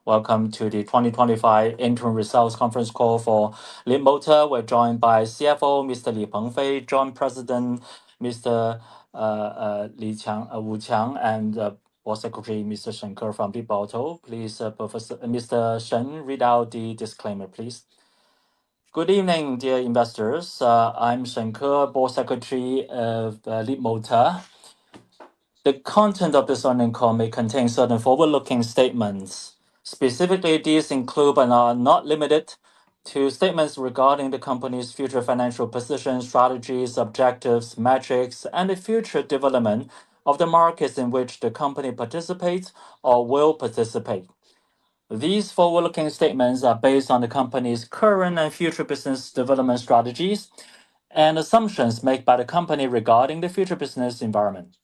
Welcome to the 2025 interim results conference call for Leapmotor. We're joined by CFO Mr. Li Pengfei, Joint President Mr. Wu Qiang, and Board Secretary Mr. Shen Ke from Leapmotor. Please, Professor Mr. Shen, read out the disclaimer, please. Good evening, dear investors. I'm Shen Ke, Board Secretary of Leapmotor. The content of this earnings call may contain certain forward-looking statements. Specifically, these include but are not limited to statements regarding the company's future financial position, strategies, objectives, metrics, and the future development of the markets in which the company participates or will participate. These forward-looking statements are based on the company's current and future business development strategies and assumptions made by the company regarding the future business environment.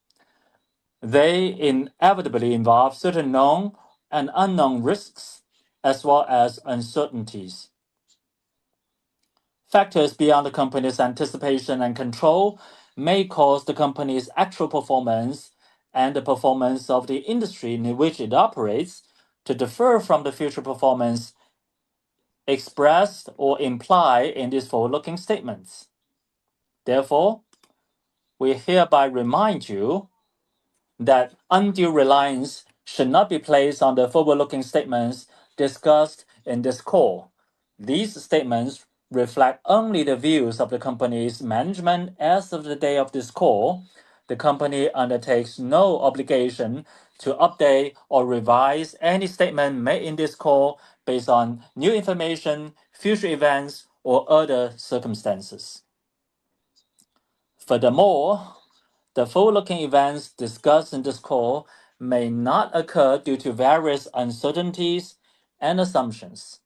They inevitably involve certain known and unknown risks, as well as uncertainties. Factors beyond the company's anticipation and control may cause the company's actual performance and the performance of the industry in which it operates to differ from the future performance expressed or implied in these forward-looking statements. Therefore, we hereby remind you that undue reliance should not be placed on the forward-looking statements discussed in this call. These statements reflect only the views of the company's management as of the day of this call. The company undertakes no obligation to update or revise any statement made in this call based on new information, future events, or other circumstances. Furthermore, the forward-looking events discussed in this call may not occur due to various uncertainties and assumptions.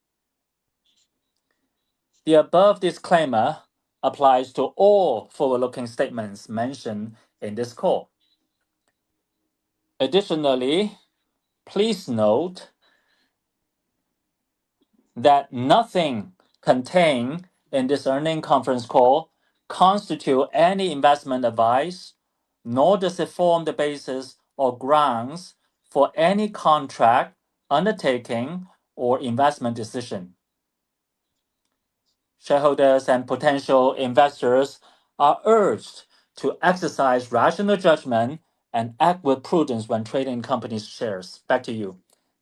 The above disclaimer applies to all forward-looking statements mentioned in this call. Additionally, please note that nothing contained in this earnings conference call constitutes any investment advice, nor does it form the basis or grounds for any contract, undertaking, or investment decision. Shareholders and potential investors are urged to exercise rational judgment and act with prudence when trading company's shares. Back to you.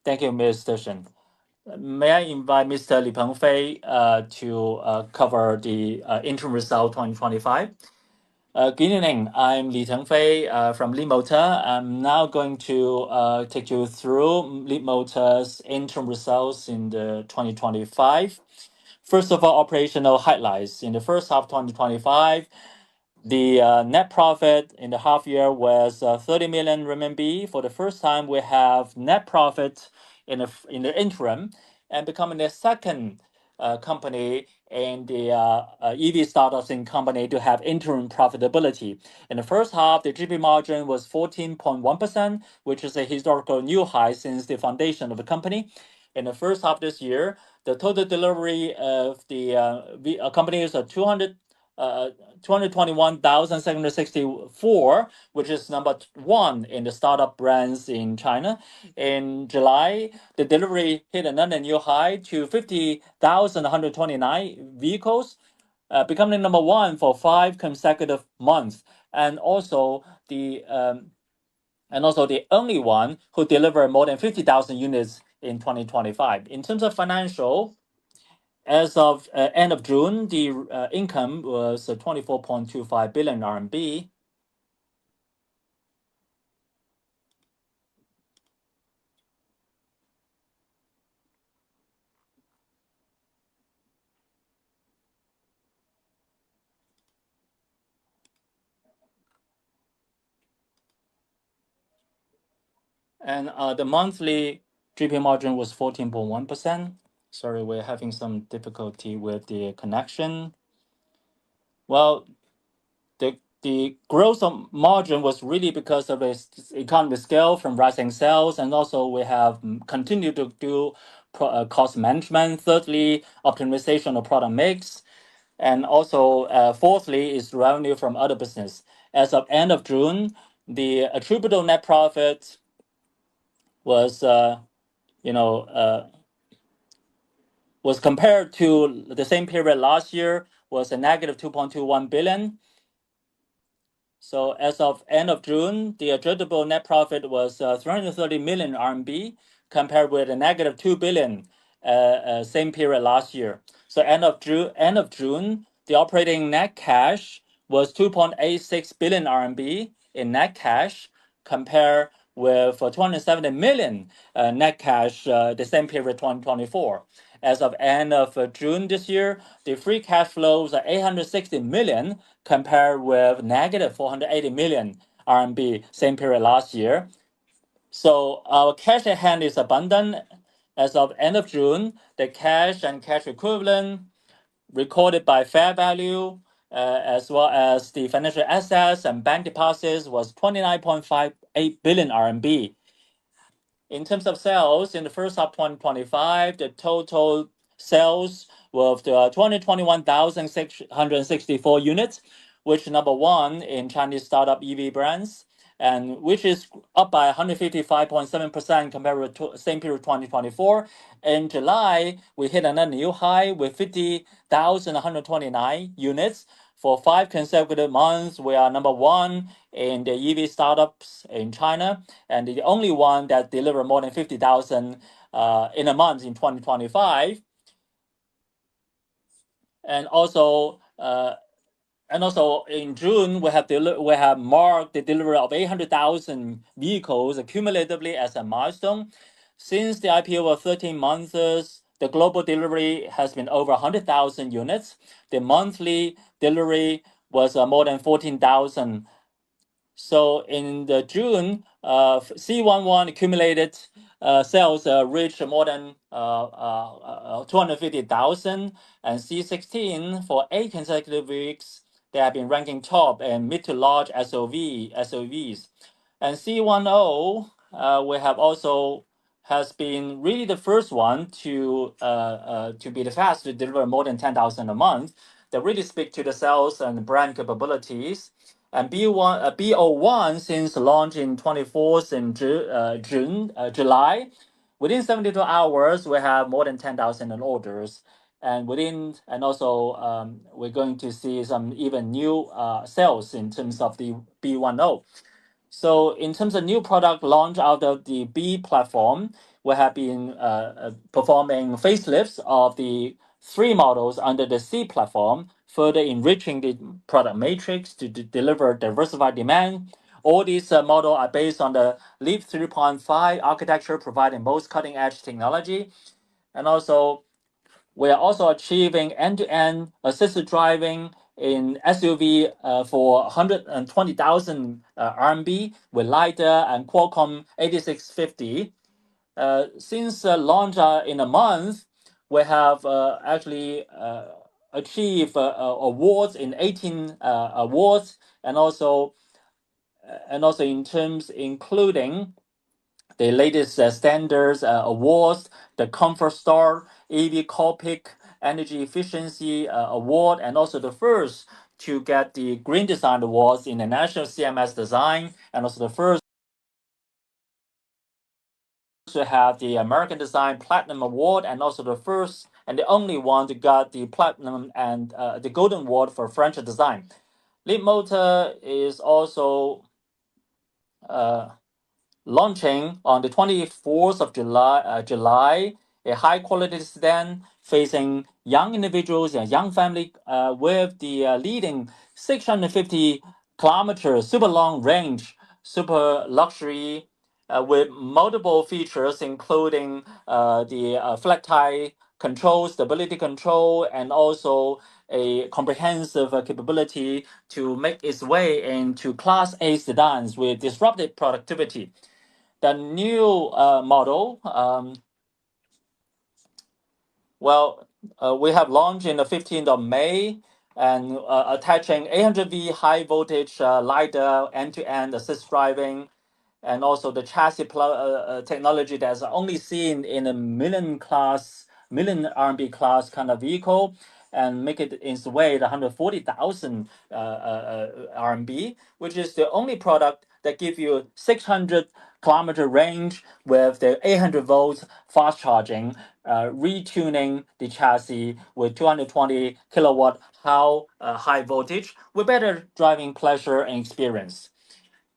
Thank you, Mr. Shen. May I invite Mr. Li Pengfei to cover the interim result 2025? Good evening. I'm Li Pengfei from Leapmotor. I'm now going to take you through Leapmotor's interim results in the 2025. First of all, operational highlights. In the first half of 2025, the net profit in the half year was 30 million RMB. For the first time, we have net profit in the interim, and becoming the second company in the EV startups in company to have interim profitability. In the first half, the GP margin was 14.1%, which is a historical new high since the foundation of the company. In the first half this year, the total delivery of the companies are 221,764, which is number one in the startup brands in China. In July, the delivery hit another new high to 50,129 vehicles, becoming number one for 5 consecutive months, and also the only one who delivered more than 50,000 units in 2025. In terms of financial, as of end of June, the income was 24.25 billion RMB. And the monthly GP margin was 14.1%. Sorry, we're having some difficulty with the connection. Well, the growth of margin was really because of the economy scale from rising sales, and also we have continued to do cost management. Thirdly, optimization of product mix, and also fourthly is revenue from other business. As of end of June, the attributable net profit was was compared to the same period last year was a negative 2.21 billion. So as of end of June, the attributable net profit was 330 million RMB compared with a negative 2 billion same period last year. So end of June, the operating net cash was 2.86 billion RMB in net cash compared with 270 million net cash the same period 2024. As of end of June this year, the free cash flows are 860 million compared with negative 480 million RMB same period last year. So our cash at hand is abundant. As of end of June, the cash and cash equivalent recorded by fair value, as well as the financial assets and bank deposits, was 29.58 billion RMB. In terms of sales, in the first half 2025, the total sales were 221,664 units, which number one in Chinese startup EV brands, and which is up by 155.7% compared with same period 2024. In July, we hit another new high with 50,129 units. For 5 consecutive months, we are number one in the EV startups in China, and the only one that delivered more than 50,000 in a month in 2025. And also, in June, we have marked the delivery of 800,000 vehicles accumulatively as a milestone. Since the IPO of 13 months, the global delivery has been over 100,000 units. The monthly delivery was more than 14,000. So in the June, C11 accumulated sales reached more than 250,000, and C16 for 8 consecutive weeks they have been ranking top in mid to large SOVs, and C10 we have also has been really the first one to be the fastest to deliver more than 10,000 a month. That really speak to the sales and brand capabilities. And B01 since launch in 24th in July, within 72 hours we have more than 10,000 in orders, and also we're going to see some even new sales in terms of the B10. So in terms of new product launch out of the B platform, we have been performing facelifts of the three models under the C platform, further enriching the product matrix to deliver diversified demand. All these models are based on the Leap 3.5 architecture, providing most cutting-edge technology. And also, we are also achieving end-to-end assisted driving in SUV for 120,000 RMB with LiDAR and Qualcomm 8650. Since launch in a month, we have actually achieved awards in 18 awards, and also in terms including the latest standards awards, the Comfort Star EV Cockpit Energy Efficiency Award, and also the first to get the Green Design Awards in the National CMS Design, and also the first to have the American Design Platinum Award, and also the first and the only one to get the Platinum and the Golden Award for French design. Leapmotor is also launching on the 24th of July, a high quality sedan facing young individuals and young family with the leading 650 kilometers super long range, super luxury with multiple features including the flat tire control, stability control, and also a comprehensive capability to make its way into Class A sedans with disruptive productivity. The new model, we have launched in the 15th of May, and attaching 800V high voltage LiDAR end-to-end assist driving, and also the chassis technology that's only seen in a million RMB class kind of vehicle, and make it its way to 140,000 RMB, which is the only product that give you 600-kilometer range with the 800 volts fast charging, retuning the chassis with 220 kilowatt high voltage with better driving pleasure and experience.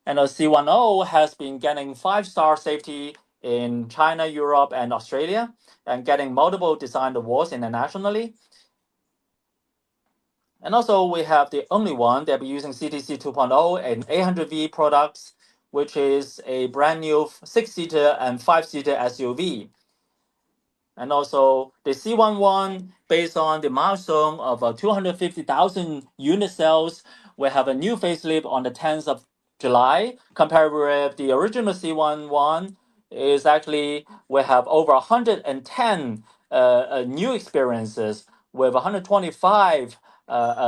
And the C10 has been getting 5-star safety in China, Europe, and Australia, and getting multiple design awards internationally. And also, we have the only one that be using CTC 2.0 and 800V products, which is a brand new 6-seater and 5-seater SUV. And also the C11, based on the milestone of 250,000 unit sales, we have a new facelift on the 10th of July. Compared with the original C11, is actually we have over 110 new experiences with 125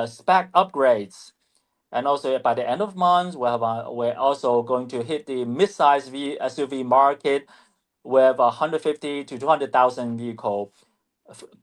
spec upgrades. And also by the end of month, we're also going to hit the mid-size SUV market with 150 to 200,000 vehicle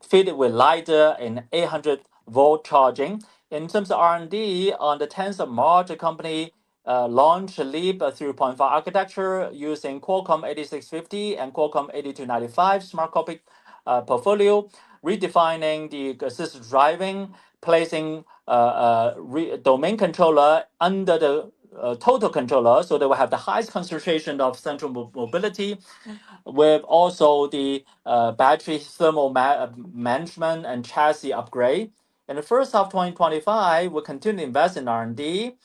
fitted with LiDAR and 800 volt charging. In terms of R&D, on the 10th of March, the company launched Leap 3.5 architecture using Qualcomm 8650 and Qualcomm 8295 smart cockpit portfolio, redefining the assisted driving, placing domain controller under the total controller, so they will have the highest concentration of central mobility, with also the battery thermal management and chassis upgrade. In the first half of 2025, we continue to invest in R&D.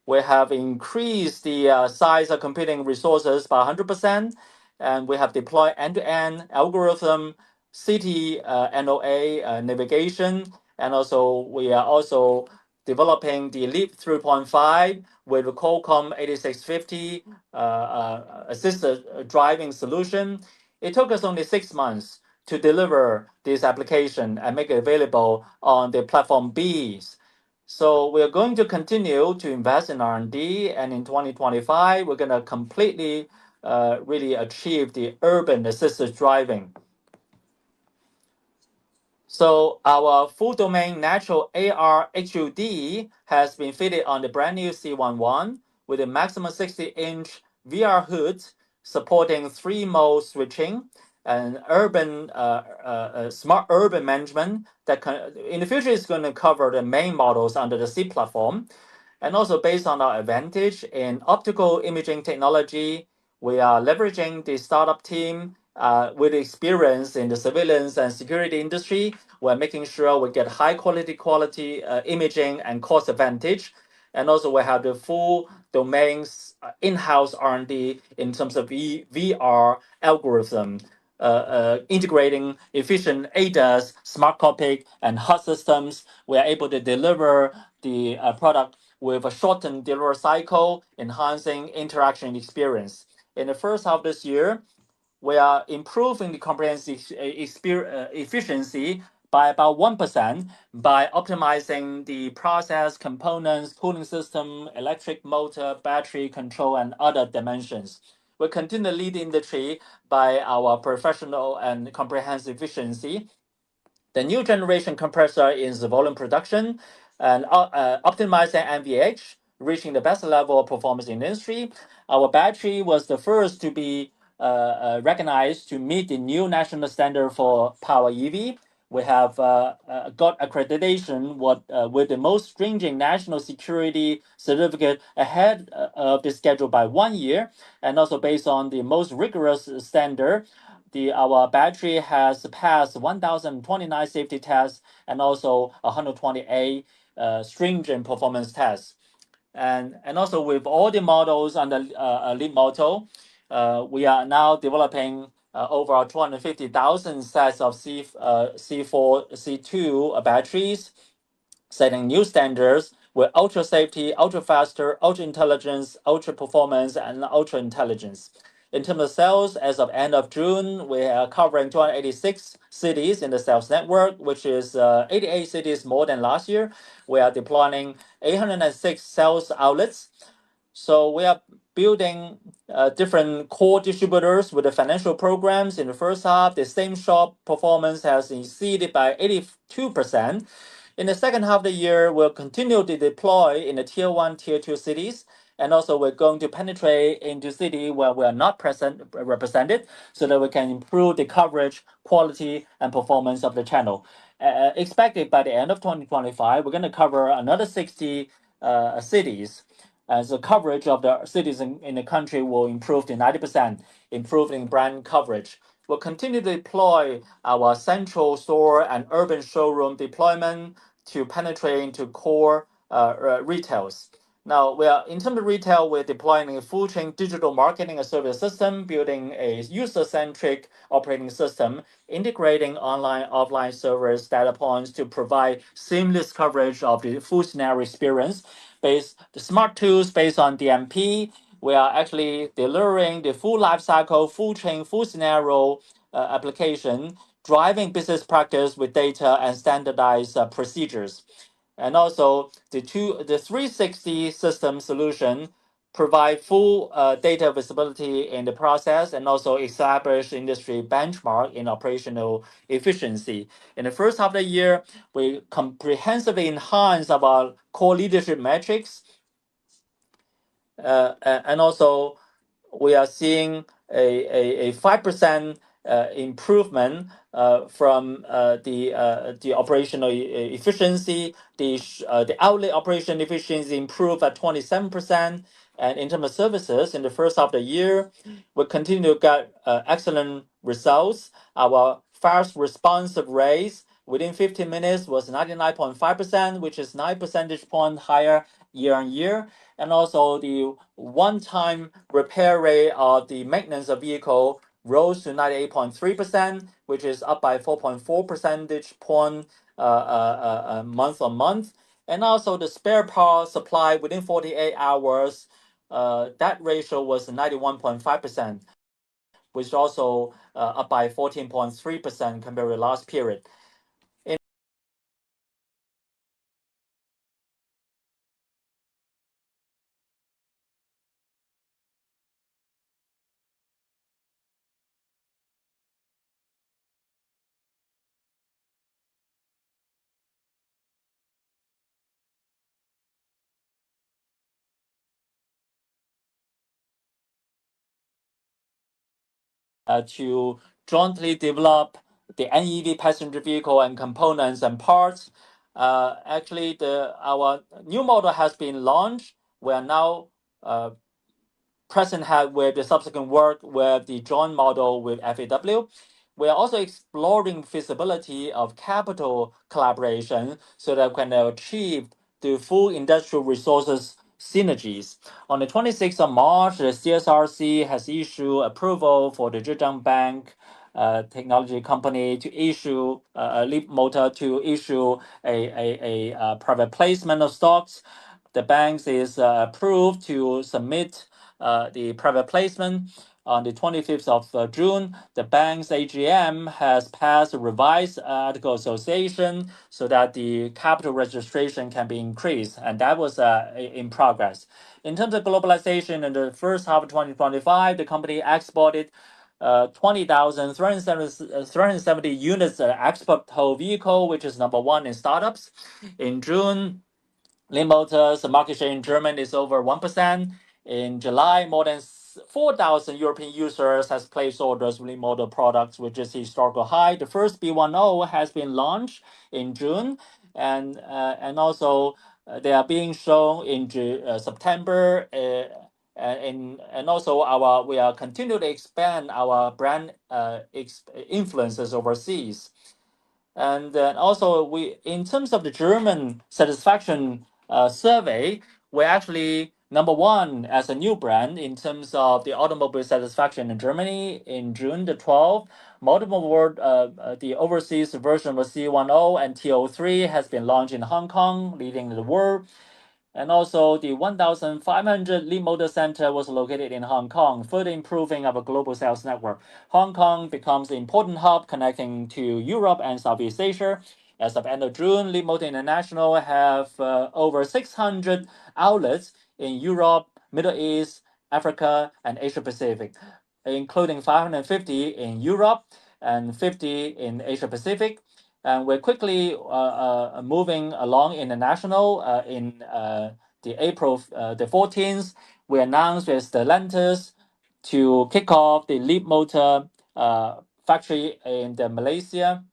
We have increased the size of computing resources by 100%, and we have deployed end-to-end algorithm, city NOA navigation, and also we are also developing the Leap 3.5 with the Qualcomm 8650 assisted driving solution. It took us only 6 months to deliver this application and make it available on the platform Bs. So we are going to continue to invest in R&D, and in 2025, we're going to completely really achieve the urban assisted driving. So our full domain natural AR HUD has been fitted on the brand new C11 with a maximum 60-inch VR hood supporting 3-mode switching and urban smart urban management that in the future is going to cover the main models under the C platform. And also based on our advantage in optical imaging technology, we are leveraging the startup team with experience in the surveillance and security industry. We're making sure we get high quality imaging and cost advantage. And also we have the full domains in-house R&D in terms of VR algorithm, integrating efficient ADAS, smart cockpit, and HUD systems. We are able to deliver the product with a shortened delivery cycle, enhancing interaction experience. In the first half of this year, we are improving the comprehensive efficiency by about 1% by optimizing the process, components, cooling system, electric motor, battery control, and other dimensions. We continue to lead the industry by our professional and comprehensive efficiency. The new generation compressor is volume production and optimizing NVH, reaching the best level of performance in the industry. Our battery was the first to be recognized to meet the new national standard for power EV. We have got accreditation with the most stringent national security certificate ahead of the schedule by 1 year, and also based on the most rigorous standard. Our battery has passed 1,029 safety tests and also 128 stringent performance tests. And also with all the models under Leapmotor, we are now developing over 250,000 sets of C4, C2 batteries, setting new standards with ultra safety, ultra faster, ultra intelligence, ultra performance, and ultra intelligence. In terms of sales, as of end of June, we are covering 286 cities in the sales network, which is 88 cities more than last year. We are deploying 806 sales outlets. So we are building different core distributors with the financial programs. In the first half, the same shop performance has exceeded by 82%. In the second half of the year, we'll continue to deploy in the tier 1, tier 2 cities And also we're going to penetrate into city where we are not represented so that we can improve the coverage, quality, and performance of the channel. Expected by the end of 2025, we're going to cover another 60 cities. As the coverage of the cities in the country will improve to 90%, improving brand coverage. We'll continue to deploy our central store and urban showroom deployment to penetrate into core retails. Now, we are in terms of retail, we're deploying a full chain digital marketing and service system, building a user-centric operating system, integrating online, offline service data points to provide seamless coverage of the full scenario experience. Based the smart tools based on DMP, we are actually delivering the full life cycle, full chain, full scenario application, driving business practice with data and standardized procedures. And also the 360 system solution provide full data visibility in the process and also establish industry benchmark in operational efficiency. In the first half of the year, we comprehensively enhance our core leadership metrics, and also we are seeing a 5% improvement from the operational efficiency. The outlet operation efficiency improved at 27%. And in terms of services, in the first half of the year, we continue to get excellent results. Our fast responsive rates within 15 minutes was 99.5%, which is 9 percentage points higher year on year. And also the one-time repair rate of the maintenance of vehicle rose to 98.3%, which is up by 4.4 percentage point month on month. And also the spare part supply within 48 hours, that ratio was 91.5%, which is also up by 14.3% compared with last period. To jointly develop the NEV passenger vehicle and components and parts. Actually, our new model has been launched. We are now present with the subsequent work with the joint model with FAW. We are also exploring feasibility of capital collaboration so that we can achieve the full industrial resources synergies. On the 26th of March, the CSRC has issued approval for the Zhejiang Bank technology company to issue Leapmotor to issue a private placement of stocks. The bank is approved to submit the private placement. On the 25th of June, the bank's AGM has passed a revised article association so that the capital registration can be increased, and that was in progress. In terms of globalization, in the first half of 2025, the company exported 20,370 units export whole vehicle, which is number one in startups. In June, Leapmotor's market share in Germany is over 1%. In July, more than 4,000 European users has placed orders with Leapmotor products, which is historical high. The first B10 has been launched in June, and also they are being shown in September. And also we are continuing to expand our brand influences overseas. And then also in terms of the German satisfaction survey, we're actually number one as a new brand in terms of the automobile satisfaction in Germany. In June the 12th, multiple world the overseas version of C10 and T03 has been launched in Hong Kong, leading the world. And also, the 1,500 Leapmotor Center was located in Hong Kong, further improving our global sales network. Hong Kong becomes an important hub connecting to Europe and Southeast Asia. As of end of June, Leapmotor International have over 600 outlets in Europe, Middle East, Africa, and Asia Pacific, including 550 in Europe and 50 in Asia Pacific. And we're quickly moving along international in the 14th, we announced with Stellantis to kick off the Leapmotor factory in Malaysia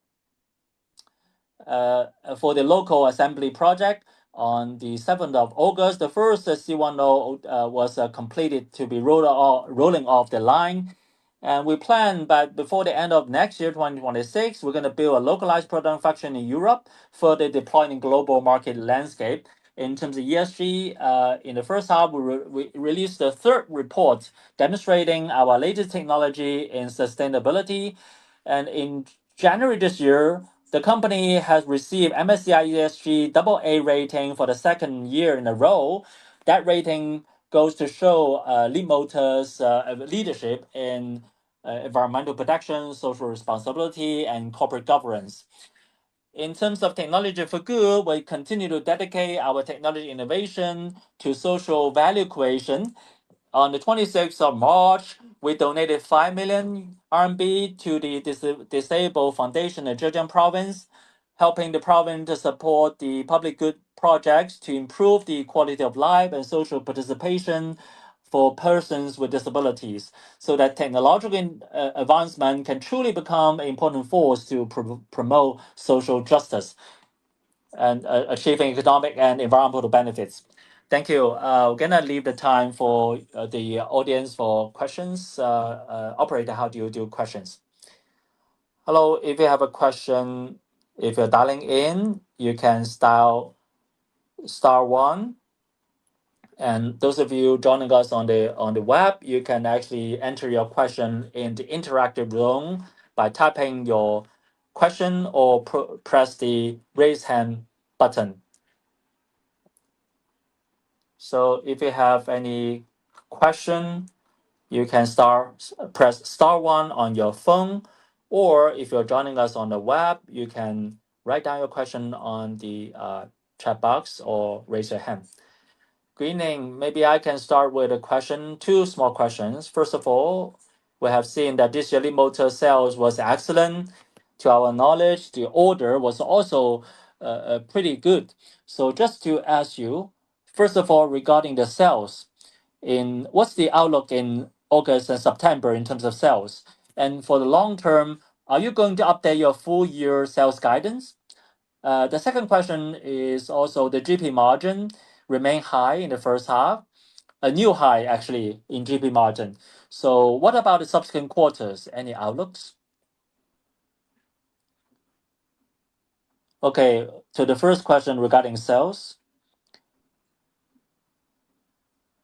for the local assembly project. On the 7th of August, the first C10 was completed to be rolling off the line. And we plan that before the end of next year, 2026, we're going to build a localized product function in Europe, further deploying global market landscape. In terms of ESG, in the first half, we released the third report demonstrating our latest technology in sustainability. And in January this year, the company has received MSCI ESG AA rating for the second year in a row. That rating goes to show Leapmotor's leadership in environmental protection, social responsibility, and corporate governance. In terms of technology for good, we continue to dedicate our technology innovation to social value creation. On the 26th of March, we donated 5 million RMB to the Disabled Foundation in Zhejiang Province, helping the province to support the public good projects to improve the quality of life and social participation for persons with disabilities, so that technological advancement can truly become an important force to promote social justice and achieving economic and environmental benefits. Thank you. We're gonna leave the time for the audience for questions. Operator, how do you do questions? Hello, if you have a question, if you're dialing in, you can dial star one. And those of you joining us on the web, you can actually enter your question in the interactive room by typing your question or press the raise hand button. So if you have any question, you can press star one on your phone, or if you're joining us on the web, you can write down your question on the chat box or raise your hand. Good evening. Maybe I can start with a question, two small questions. First of all, we have seen that this year Leapmotor sales was excellent. To our knowledge, the order was also pretty good. So just to ask you, first of all, regarding the sales, what's the outlook in August and September in terms of sales? And for the long term, are you going to update your full year sales guidance? The second question is also the GP margin remain high in the first half, a new high actually in GP margin. So what about the subsequent quarters? Any outlooks? Okay, to the first question regarding sales,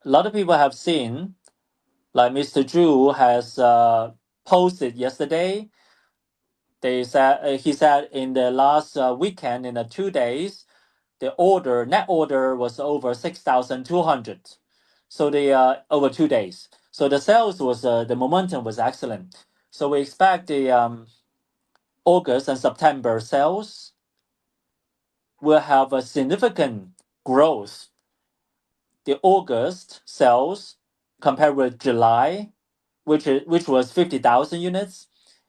a lot of people have seen, like Mr. Zhu has posted yesterday. He said in the last weekend, in the 2 days, the net order was over 6,200. So the over 2 days. So the sales was the momentum was excellent. So we expect the August and September sales will have a significant growth. The August sales compared with July, which was 50,000 units,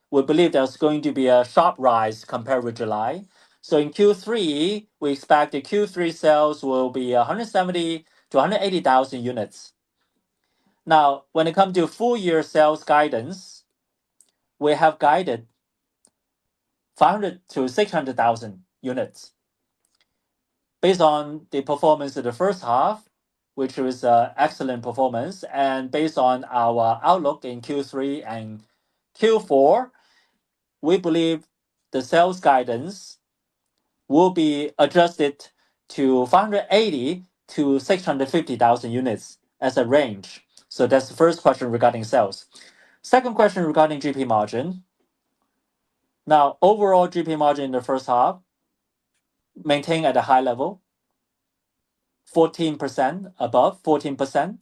we believe there's going to be a sharp rise compared with July. So in Q3, we expect the Q3 sales will be 170 to 180,000 units. Now, when it comes to full year sales guidance, we have guided 500 to 600,000 units. Based on the performance of the first half, which was excellent performance, and based on our outlook in Q3 and Q4, we believe the sales guidance will be adjusted to 580 to 650,000 units as a range. So that's the first question regarding sales. Second question regarding GP margin. Now, overall GP margin in the first half maintained at a high level, 14%, above 14%.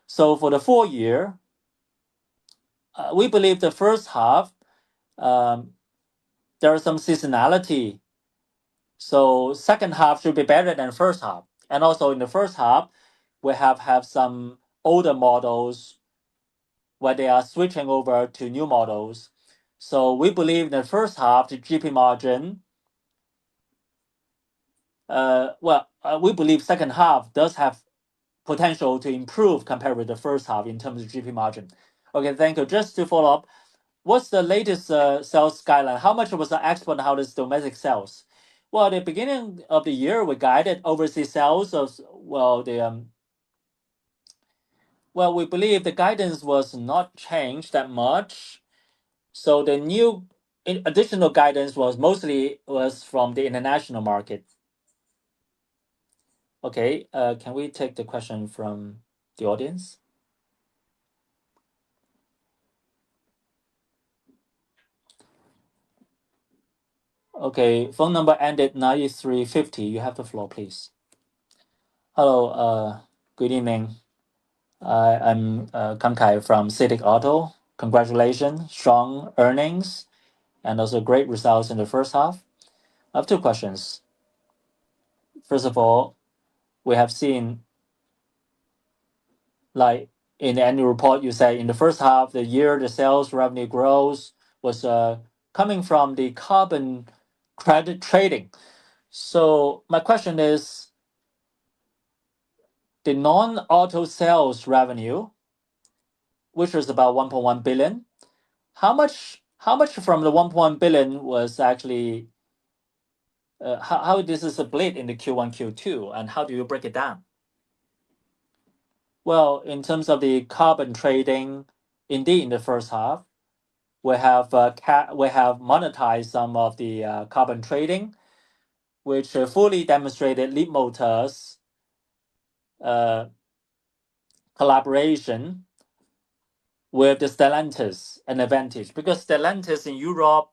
So for the full year, we believe the first half, there is some seasonality. So second half should be better than first half. And also in the first half, we have some older models where they are switching over to new models. So we believe in the first half, the GP margin, we believe second half does have potential to improve compared with the first half in terms of GP margin. Okay, thank you. Just to follow up, what's the latest sales guideline? How much was the export and how is domestic sales? Well, at the beginning of the year, we guided overseas sales of, well, we believe the guidance was not changed that much. So the new additional guidance was mostly from the international market. Okay, can we take the question from the audience? Okay, phone number ended 9350. You have the floor, please. Hello, good evening. I'm Kang Kai from CITIC Auto. Congratulations, strong earnings, and also great results in the first half. I have two questions. First of all, we have seen, like in the annual report, you say in the first half of the year, the sales revenue growth was coming from the carbon credit trading. So my question is, the non-auto sales revenue, which was about 1.1 billion, how much from the 1.1 billion was actually how this is split in the Q1, Q2, and how do you break it down? Well, in terms of the carbon trading, indeed, in the first half, we have monetized some of the carbon trading, which fully demonstrated Leapmotor's collaboration with the Stellantis an advantage, because Stellantis in Europe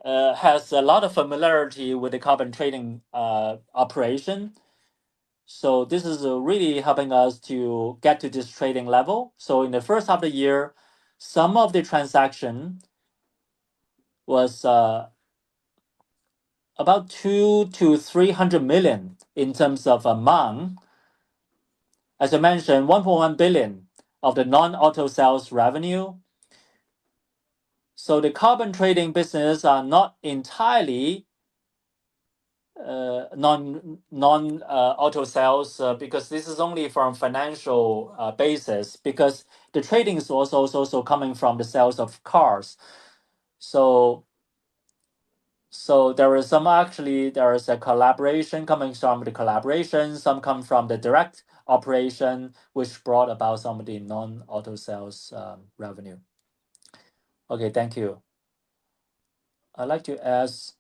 has a lot of familiarity with the carbon trading operation. So this is really helping us to get to this trading level. So in the first half of the year, some of the transaction was about 200 to 300 million in terms of amount. As I mentioned, 1.1 billion of the non-auto sales revenue. So the carbon trading business are not entirely non auto sales because this is only from financial basis, because the trading is also coming from the sales of cars. So there is a collaboration coming from the collaboration, some come from the direct operation, which brought about some of the non-auto sales revenue. Okay, thank you. I'd like to ask,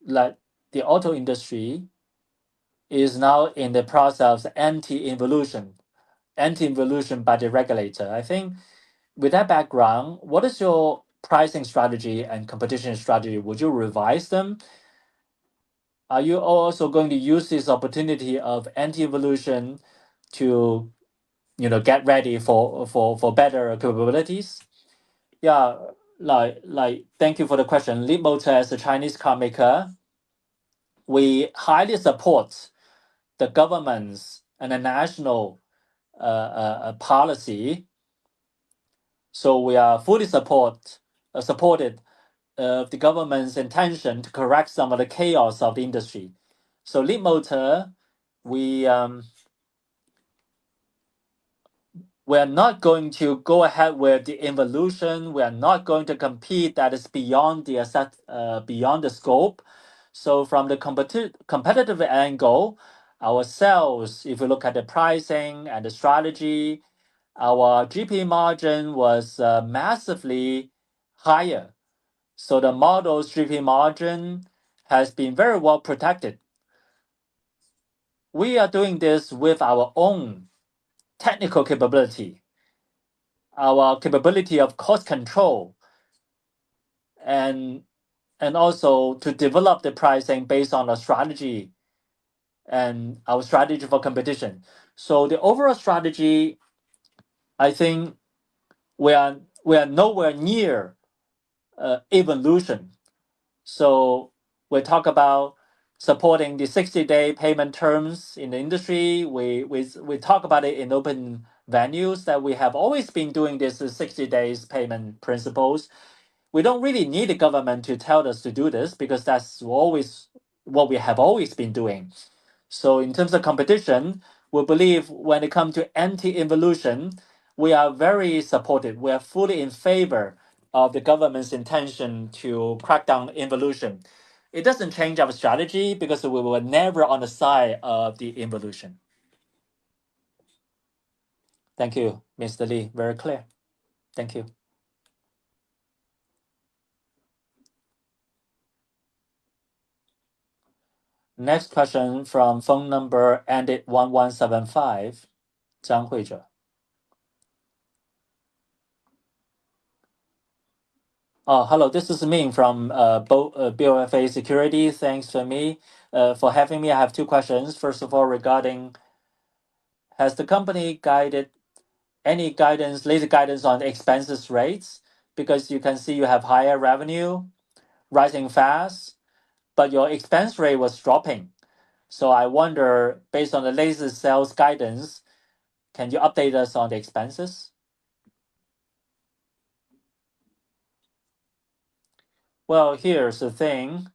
like, the auto industry is now in the process of anti-involution by the regulator. I think with that background, what is your pricing strategy and competition strategy? Would you revise them? Are you also going to use this opportunity of anti-involution to get ready for better capabilities? Yeah, like thank you for the question. Leapmotor, as a Chinese car maker, we highly support the government's and the national policy. So we are fully supported the government's intention to correct some of the chaos of the industry. So Leapmotor, we are not going to go ahead with the involution. We are not going to compete that is beyond the scope. So from the competitive angle, our sales, if you look at the pricing and the strategy, our GP margin was massively higher. So the model's GP margin has been very well protected. We are doing this with our own technical capability, our capability of cost control, and also to develop the pricing based on our strategy and our strategy for competition. So the overall strategy, I think we are nowhere near evolution. So we talk about supporting the 60-day payment terms in the industry. We talk about it in open venues that we have always been doing this 60 days payment principles. We don't really need the government to tell us to do this, because that's always what we have always been doing. So in terms of competition, we believe when it comes to anti-involution, we are very supportive. We are fully in favor of the government's intention to crack down involution. It doesn't change our strategy because we were never on the side of the involution. Thank you, Mr. Lee. Very clear. Thank you. Next question from phone number ended 1175, Zhang Huizhe. Oh, hello. This is Ming from BOFA Security. Thanks for me for having me. I have two questions. First of all, regarding has the company guided any guidance, latest guidance on expenses rates? Because you can see you have higher revenue, rising fast, but your expense rate was dropping. So I wonder, based on the latest sales guidance, can you update us on the expenses? Well, here's the thing.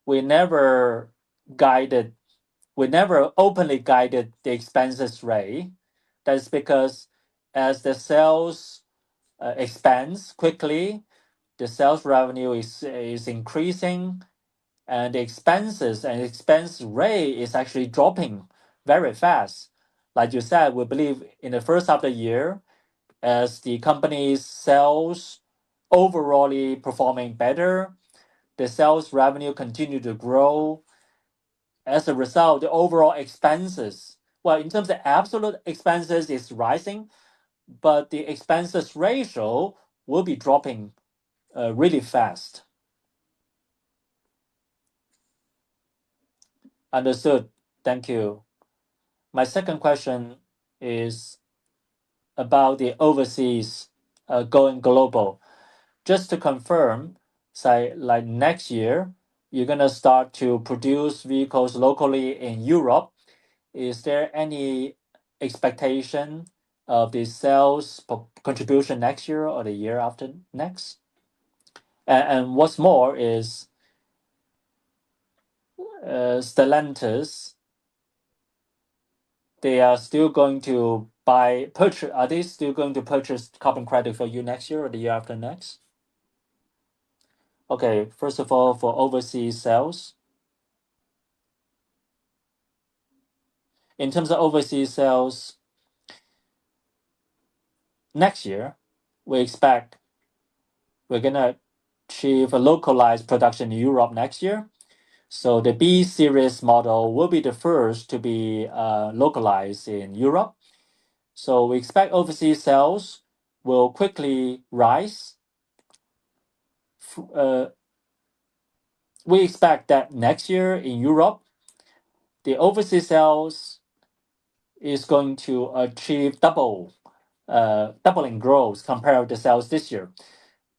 We never guided, we never openly guided the expenses rate. That's because as the sales expands quickly, the sales revenue is increasing, and the expenses and expense rate is actually dropping very fast. Like you said, we believe in the first half of the year, as the company's sales overall performing better, the sales revenue continue to grow. As a result, the overall expenses, well, in terms of absolute expenses, is rising, but the expenses ratio will be dropping really fast. Understood. Thank you. My second question is about the overseas going global. Just to confirm, say like next year, you're gonna start to produce vehicles locally in Europe. Is there any expectation of the sales contribution next year or the year after next? And what's more is Stellantis, they are still going to purchase. Are they still going to purchase carbon credit for you next year or the year after next? Okay, first of all, for overseas sales, in terms of overseas sales, next year, we expect we're gonna achieve a localized production in Europe next year. So the B series model will be the first to be localized in Europe. So we expect overseas sales will quickly rise. We expect that next year in Europe, the overseas sales is going to achieve doubling growth compared to the sales this year.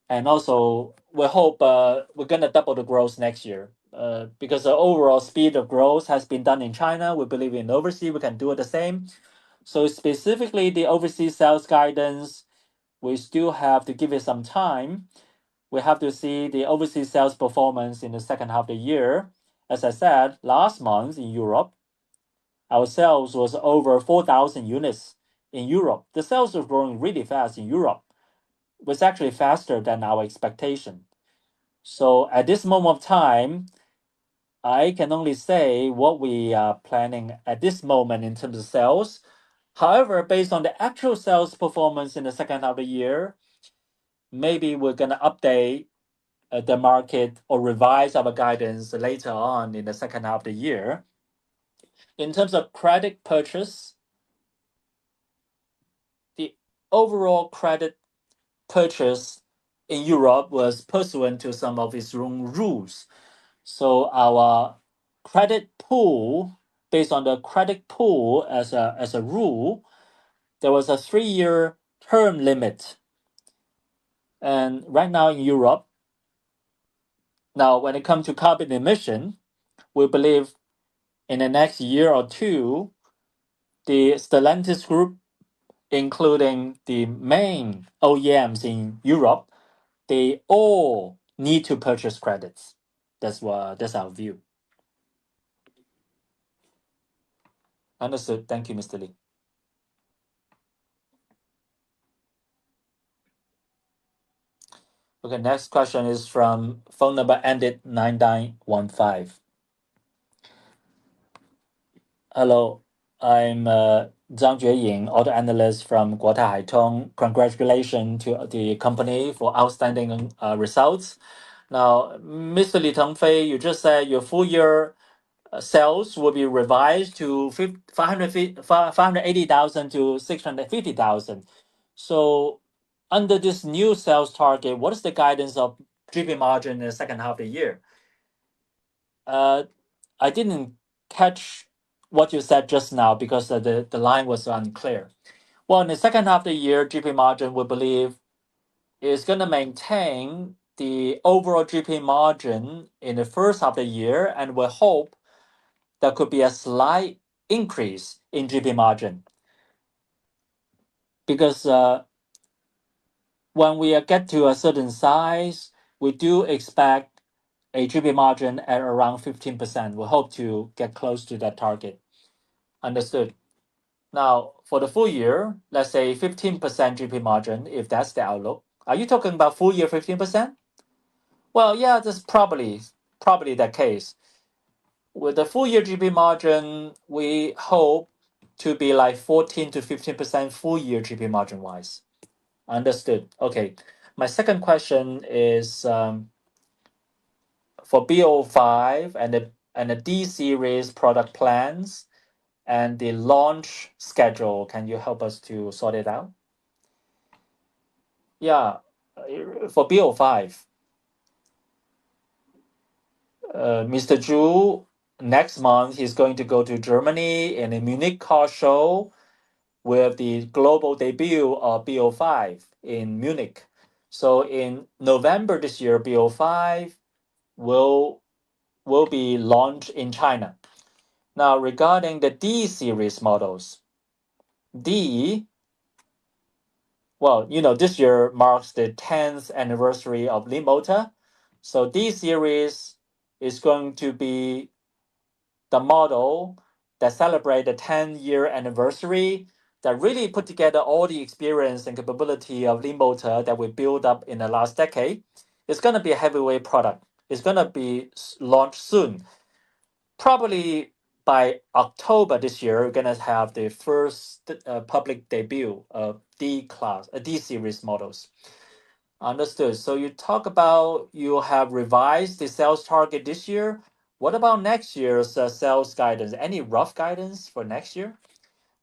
And also, we hope we're going to double the growth next year. Because the overall speed of growth has been done in China, we believe in overseas we can do it the same. So specifically, the overseas sales guidance, we still have to give it some time. We have to see the overseas sales performance in the second half of the year. As I said, last month in Europe, our sales was over 4,000 units in Europe. The sales are growing really fast in Europe. It was actually faster than our expectation. So at this moment of time, I can only say what we are planning at this moment in terms of sales. However, based on the actual sales performance in the second half of the year, maybe we're going to update the market or revise our guidance later on in the second half of the year. In terms of credit purchase, the overall credit purchase in Europe was pursuant to some of its own rules. So our credit pool, based on the credit pool as a rule, there was a 3-year term limit. And right now in Europe, now when it comes to carbon emission, we believe in the next year or two, the Stellantis group, including the main OEMs in Europe, they all need to purchase credits. That's our view. Understood. Thank you, Mr. Lee. Okay, next question is from phone number ended 9915. Hello, I'm Zhang Jueying, auto analyst from Guotai Haitong. Congratulations to the company for outstanding results. Now, Mr. Li Tengfei, you just said your full year sales will be revised to 580,000 to 650,000. So, under this new sales target, what is the guidance of GP margin in the second half of the year? I didn't catch what you said just now because the line was unclear. Well, in the second half of the year, GP margin, we believe, is going to maintain the overall GP margin in the first half of the year, and we hope there could be a slight increase in GP margin. Because when we get to a certain size, we do expect a GP margin at around 15%. We hope to get close to that target. Understood. Now, for the full year, let's say 15% GP margin, if that's the outlook. Are you talking about full year 15%? Well, yeah, that's probably the case. With the full year GP margin, we hope to be like 14 to 15% full year GP margin wise. Understood. Okay. My second question is for BO5 and the D series product plans and the launch schedule. Can you help us to sort it out? Yeah, for BO5, Mr. Zhu next month he's going to go to Germany in a Munich car show with the global debut of BO5 in Munich. So in November this year, BO5 will be launched in China. Now regarding the D series models, D, well, this year marks the 10th anniversary of Leapmotor. So D series is going to be the model that celebrate the 10-year anniversary that really put together all the experience and capability of Leapmotor that we built up in the last decade. It's going to be a heavyweight product. It's going to be launched soon. Probably by October this year, we're going to have the first public debut of D series models. Understood. So you talk about you have revised the sales target this year. What about next year's sales guidance? Any rough guidance for next year?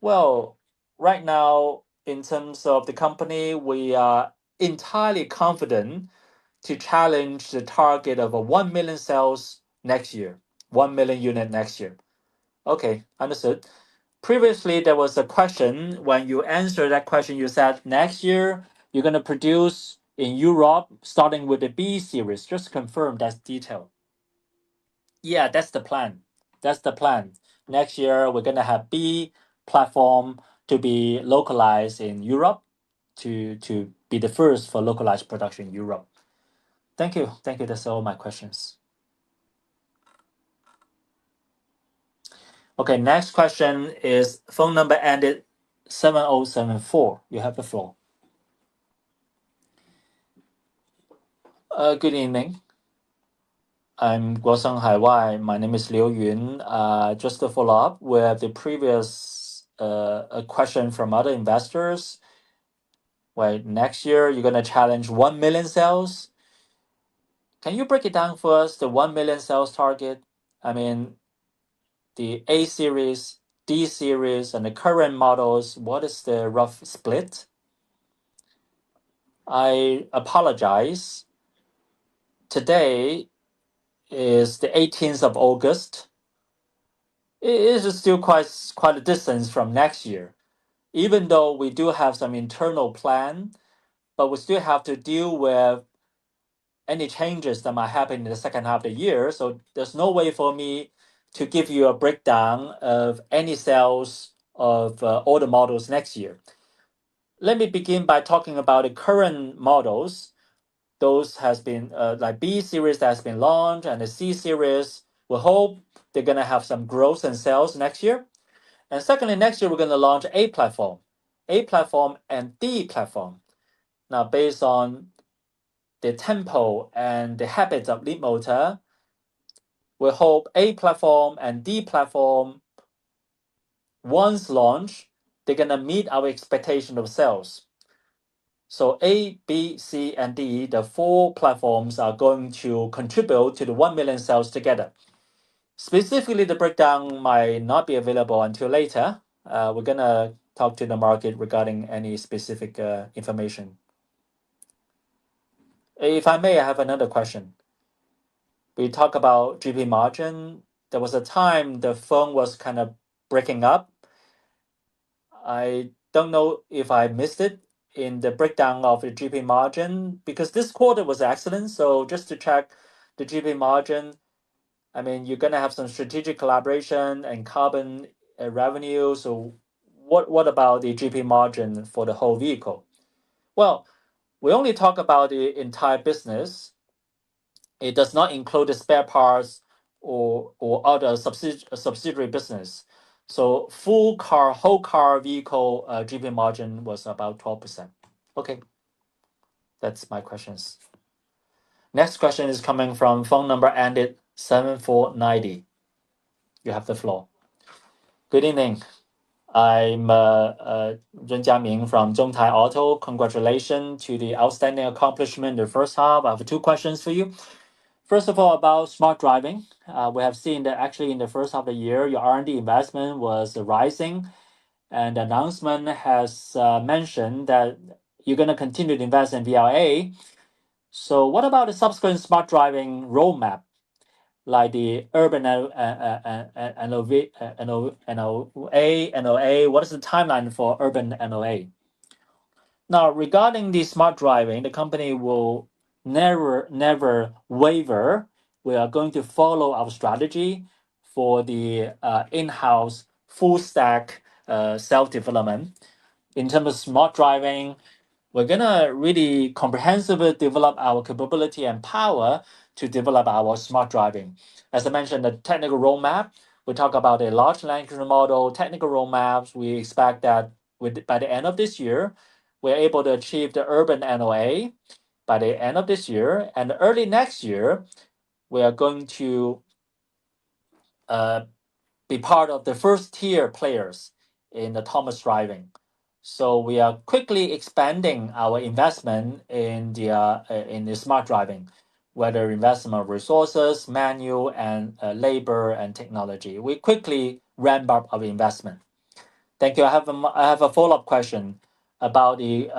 Well, right now, in terms of the company, we are entirely confident to challenge the target of a 1 million sales next year, 1 million unit next year. Okay, understood. Previously, there was a question. When you answered that question, you said next year you're going to produce in Europe starting with the B series. Just confirm that's detail. Yeah, that's the plan. That's the plan. Next year, we're going to have B platform to be localized in Europe to be the first for localized production in Europe. Thank you. Thank you. That's all my questions. Okay, next question is phone number ended 7074. You have the floor. Good evening. I'm Guoseng Haiwai. My name is Liu Yun. Just to follow up with the previous a question from other investors. Where next year you're gonna challenge 1 million sales. Can you break it down for us, the 1 million sales target? I mean, the A series, D series, and the current models, what is the rough split? I apologize. Today is the 18th of August. It is still quite a distance from next year. Even though we do have some internal plan, but we still have to deal with any changes that might happen in the second half of the year. So there's no way for me to give you a breakdown of any sales of all the models next year. Let me begin by talking about the current models. Those has been like B series that has been launched and the C series. We hope they're gonna have some growth in sales next year. And secondly, next year we're going to launch A platform and D platform. Now, based on the tempo and the habits of Leapmotor, we hope A platform and D platform, once launched, they're going to meet our expectation of sales. So A, B, C, and D, the four platforms are going to contribute to the 1 million sales together. Specifically, the breakdown might not be available until later. We're going to talk to the market regarding any specific information. If I may, I have another question. We talk about GP margin. There was a time the phone was kind of breaking up. I don't know if I missed it in the breakdown of the GP margin because this quarter was excellent. So just to check the GP margin, I mean, you're going to have some strategic collaboration and carbon revenue. So what about the GP margin for the whole vehicle? Well, we only talk about the entire business. It does not include the spare parts or other subsidiary business. So whole car vehicle GP margin was about 12%. Okay, that's my questions. Next question is coming from phone number ended 7490. You have the floor. Good evening. I'm Zhen Jiaming from Zhongtai Auto. Congratulations to the outstanding accomplishment in the first half. I have two questions for you. First of all, about smart driving. We have seen that actually in the first half of the year, your R&D investment was rising, and the announcement has mentioned that you're going to continue to invest in VLA. So, what about the subsequent smart driving roadmap, like the urban NOA? What is the timeline for urban NOA? Now, regarding the smart driving, the company will never waver. We are going to follow our strategy for the in-house full stack self-development. In terms of smart driving, we're gonna really comprehensively develop our capability and power to develop our smart driving. As I mentioned, the technical roadmap, we talk about a large language model, technical roadmaps. We expect that by the end of this year, we're able to achieve the urban NOA by the end of this year. And early next year, we are going to be part of the first tier players in autonomous driving. So we are quickly expanding our investment in the smart driving, whether investment of resources, manual and labor and technology. We quickly ramp up our investment. Thank you. I have a follow-up question about the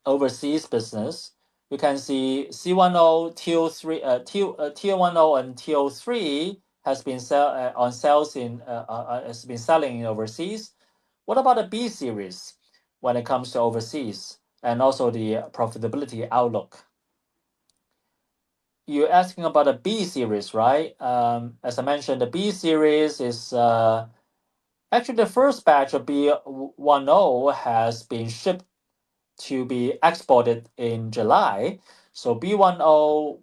overseas business. You can see C10, TL3, TL10 and TL3 has been on sales has been selling in overseas. What about the B series when it comes to overseas and also the profitability outlook? You're asking about the B series, right? As I mentioned, the B series is actually the first batch of B10 has been shipped to be exported in July. So B10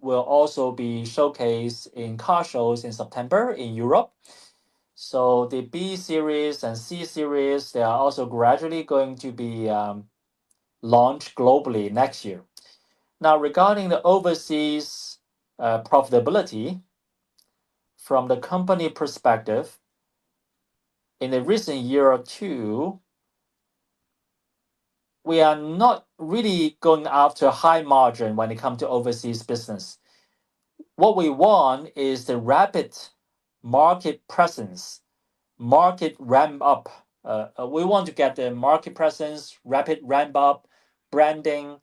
will also be showcased in car shows in September in Europe. So the B series and C series, they are also gradually going to be launched globally next year. Now, regarding the overseas profitability, from the company perspective, in the recent year or two, we are not really going after high margin when it comes to overseas business. What we want is the rapid market presence, market ramp up. We want to get the market presence, rapid ramp up, branding,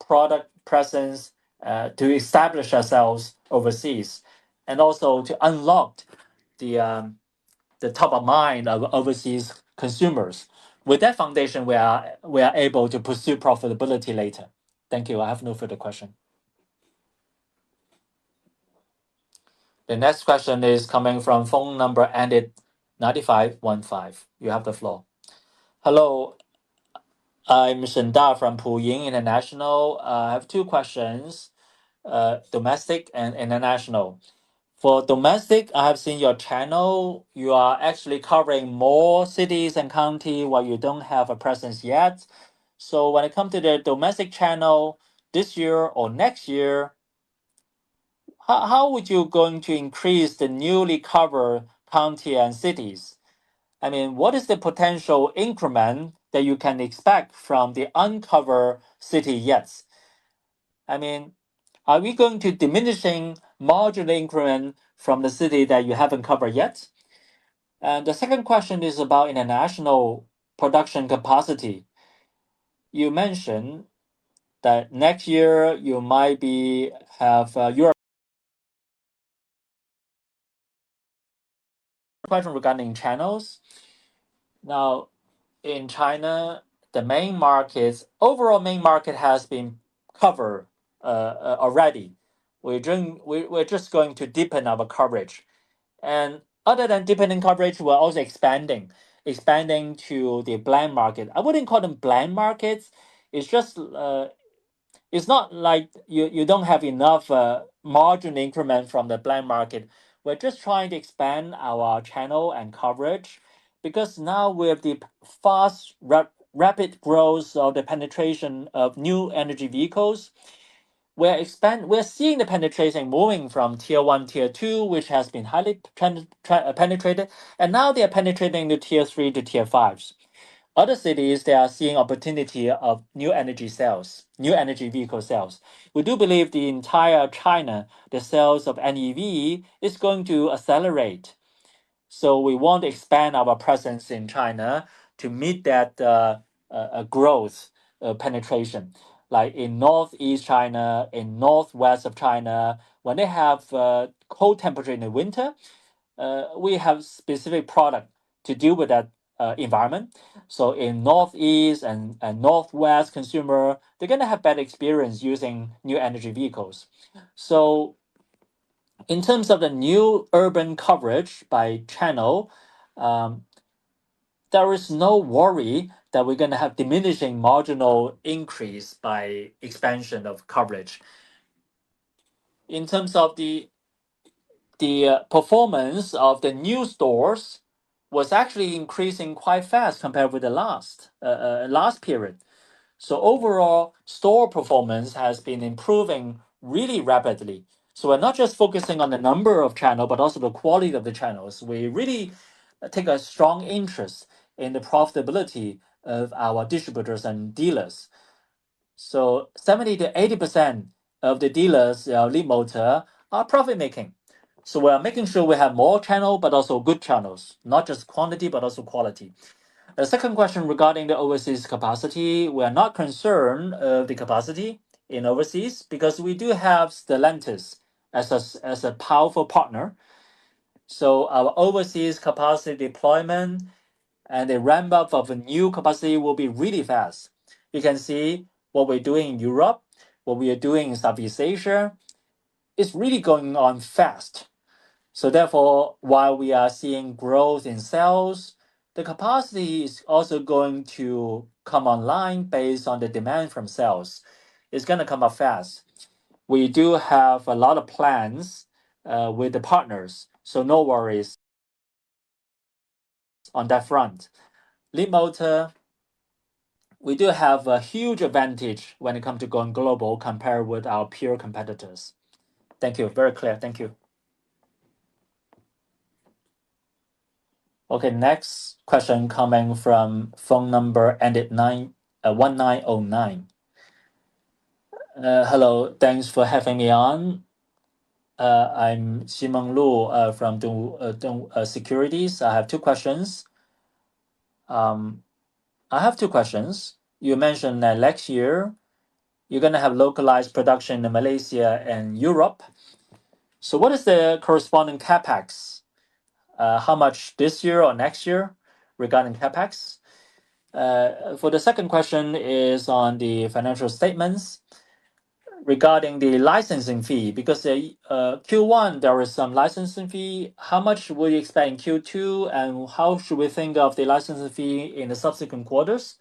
product presence to establish ourselves overseas, and also to unlock the top of mind of overseas consumers. With that foundation, we are able to pursue profitability later. Thank you. I have no further question. The next question is coming from phone number ended 9515. You have the floor. Hello, I'm Shenda from Puying International. I have two questions, domestic and international. For domestic, I have seen your channel. You are actually covering more cities and county while you don't have a presence yet. So when it comes to the domestic channel this year or next year, how would you going to increase the newly covered county and cities? I mean, what is the potential increment that you can expect from the uncovered city yet? I mean, are we going to diminishing marginal increment from the city that you haven't covered yet? And the second question is about international production capacity. You mentioned that next year you might be have Europe. Question regarding channels. Now, in China, the main markets, overall main market has been covered already. We're just going to deepen our coverage. And other than deepening coverage, we're also expanding to the blind market. I wouldn't call them blind markets. It's just it's not like you don't have enough margin increment from the blind market. We're just trying to expand our channel and coverage because now with the rapid growth of the penetration of new energy vehicles, we're seeing the penetration moving from tier 1 tier 2, which has been highly penetrated, and now they're penetrating to tier 3 to tier 5s. Other cities, they are seeing opportunity of new energy sales, new energy vehicle sales. We do believe the entire China, the sales of NEV is going to accelerate. So we want to expand our presence in China to meet that growth penetration. Like in northeast China, in northwest of China, when they have cold temperature in the winter, we have specific product to deal with that environment. So in northeast and northwest consumer, they're gonna have better experience using new energy vehicles. So in terms of the new urban coverage by channel, um, there is no worry that we're gonna have diminishing marginal increase by expansion of coverage. In terms of the performance of the new stores was actually increasing quite fast compared with the last period. So overall, store performance has been improving really rapidly. So we're not just focusing on the number of channels, but also the quality of the channels. We really take a strong interest in the profitability of our distributors and dealers. So 70 to 80% of the dealers, Leapmotor, are profit making. So we are making sure we have more channel, but also good channels, not just quantity, but also quality. The second question regarding the overseas capacity, we are not concerned of the capacity in overseas because we do have Stellantis as a powerful partner. So our overseas capacity deployment and the ramp up of a new capacity will be really fast. You can see what we're doing in Europe, what we are doing in Southeast Asia. It's really going on fast. So therefore, while we are seeing growth in sales, the capacity is also going to come online based on the demand from sales. It's going to come up fast. We do have a lot of plans with the partners, so no worries on that front. Leapmotor, we do have a huge advantage when it comes to going global compared with our peer competitors. Thank you. Very clear. Thank you. Okay, next question coming from phone number ended 1909. Hello, thanks for having me on. I'm Ximeng Lu from Securities. I have two questions. You mentioned that next year you're going to have localized production in Malaysia and Europe. So what is the corresponding capex? How much this year or next year regarding capex? For the second question is on the financial statements regarding the licensing fee, because Q1 there is some licensing fee. How much will you expect in Q2, and how should we think of the licensing fee in the subsequent quarters?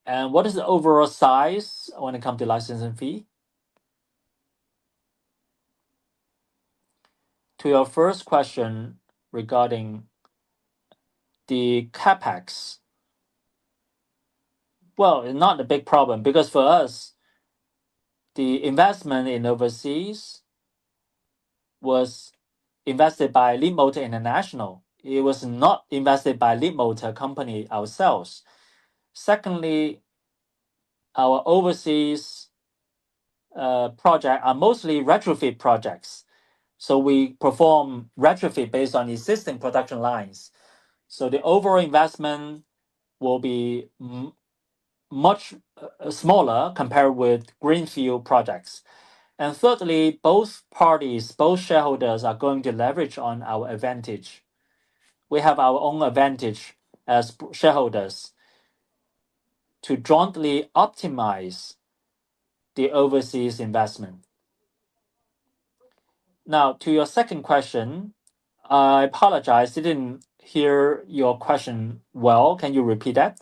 And what is the overall size when it comes to licensing fee? to your first question regarding the capex, well, it's not a big problem because for us, the investment in overseas was invested by Leapmotor International. It was not invested by Leapmotor company ourselves. Secondly, our overseas projects are mostly retrofit projects. So we perform retrofit based on existing production lines. So the overall investment will be much smaller compared with greenfield projects. And thirdly, both parties, both shareholders are going to leverage on our advantage. We have our own advantage as shareholders to jointly optimize the overseas investment. Now, to your second question, I apologize, didn't hear your question well. Can you repeat that?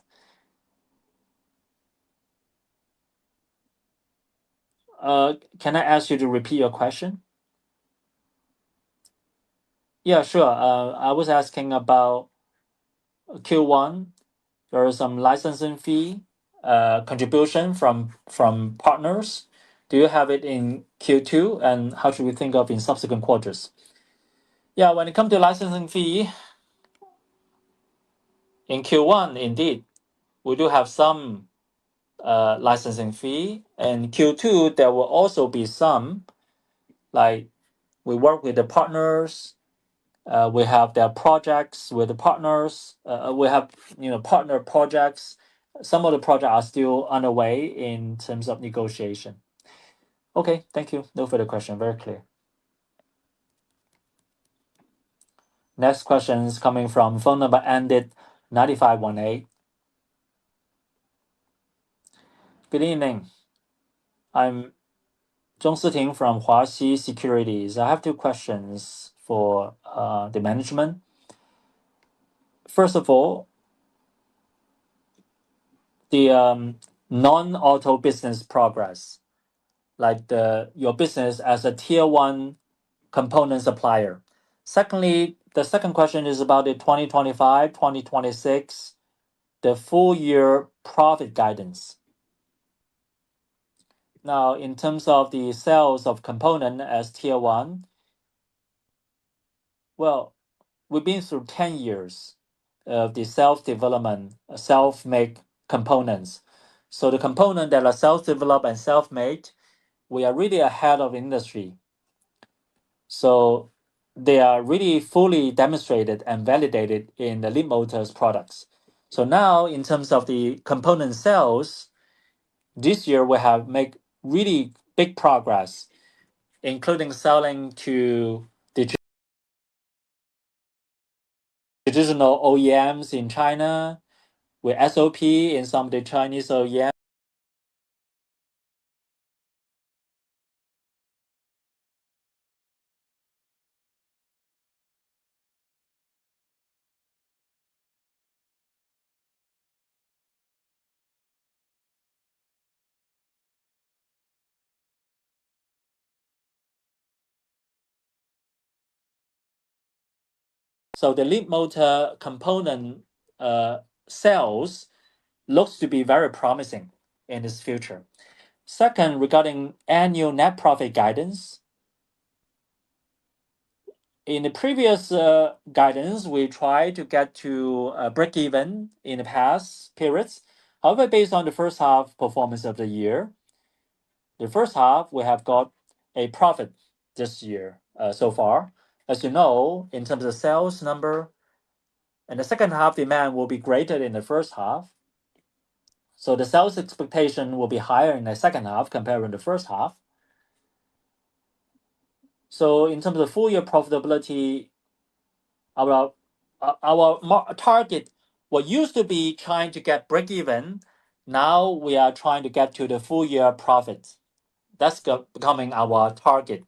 Can I ask you to repeat your question? Yeah, sure. I was asking about Q1. There is some licensing fee contribution from partners. Do you have it in Q2, and how should we think of in subsequent quarters? Yeah, when it comes to licensing fee, in Q1, indeed, we do have some licensing fee, and Q2 there will also be some. Like we work with the partners, we have their projects with the partners. We have partner projects. Some of the projects are still underway in terms of negotiation. Okay, thank you. No further question. Very clear. Next question is coming from phone number ended 9518. Good evening. I'm Zhong Siting from Huaxi Securities. I have two questions for the management. First of all, the non-auto business progress, like your business as a tier one component supplier. Secondly, the second question is about the 2025, 2026, the full year profit guidance. Now, in terms of the sales of component as tier one, well, we've been through 10 years of the self-development, self-made components. So the components that are self-developed and self-made, we are really ahead of industry. So they are really fully demonstrated and validated in the Leapmotor's products. So now, in terms of the component sales, this year we have made really big progress, including selling to the traditional OEMs in China, with SOP in some of the Chinese OEMs. So the Leapmotor component sales looks to be very promising in its future. Second, regarding annual net profit guidance, in the previous guidance, we tried to get to break even in the past periods. However, based on the first half performance of the year, the first half we have got a profit this year so far. As you know, in terms of sales number, and the second half demand will be greater in the first half. So the sales expectation will be higher in the second half compared with the first half. So in terms of full year profitability, our target, what used to be trying to get break even, now we are trying to get to the full year profit. That's becoming our target.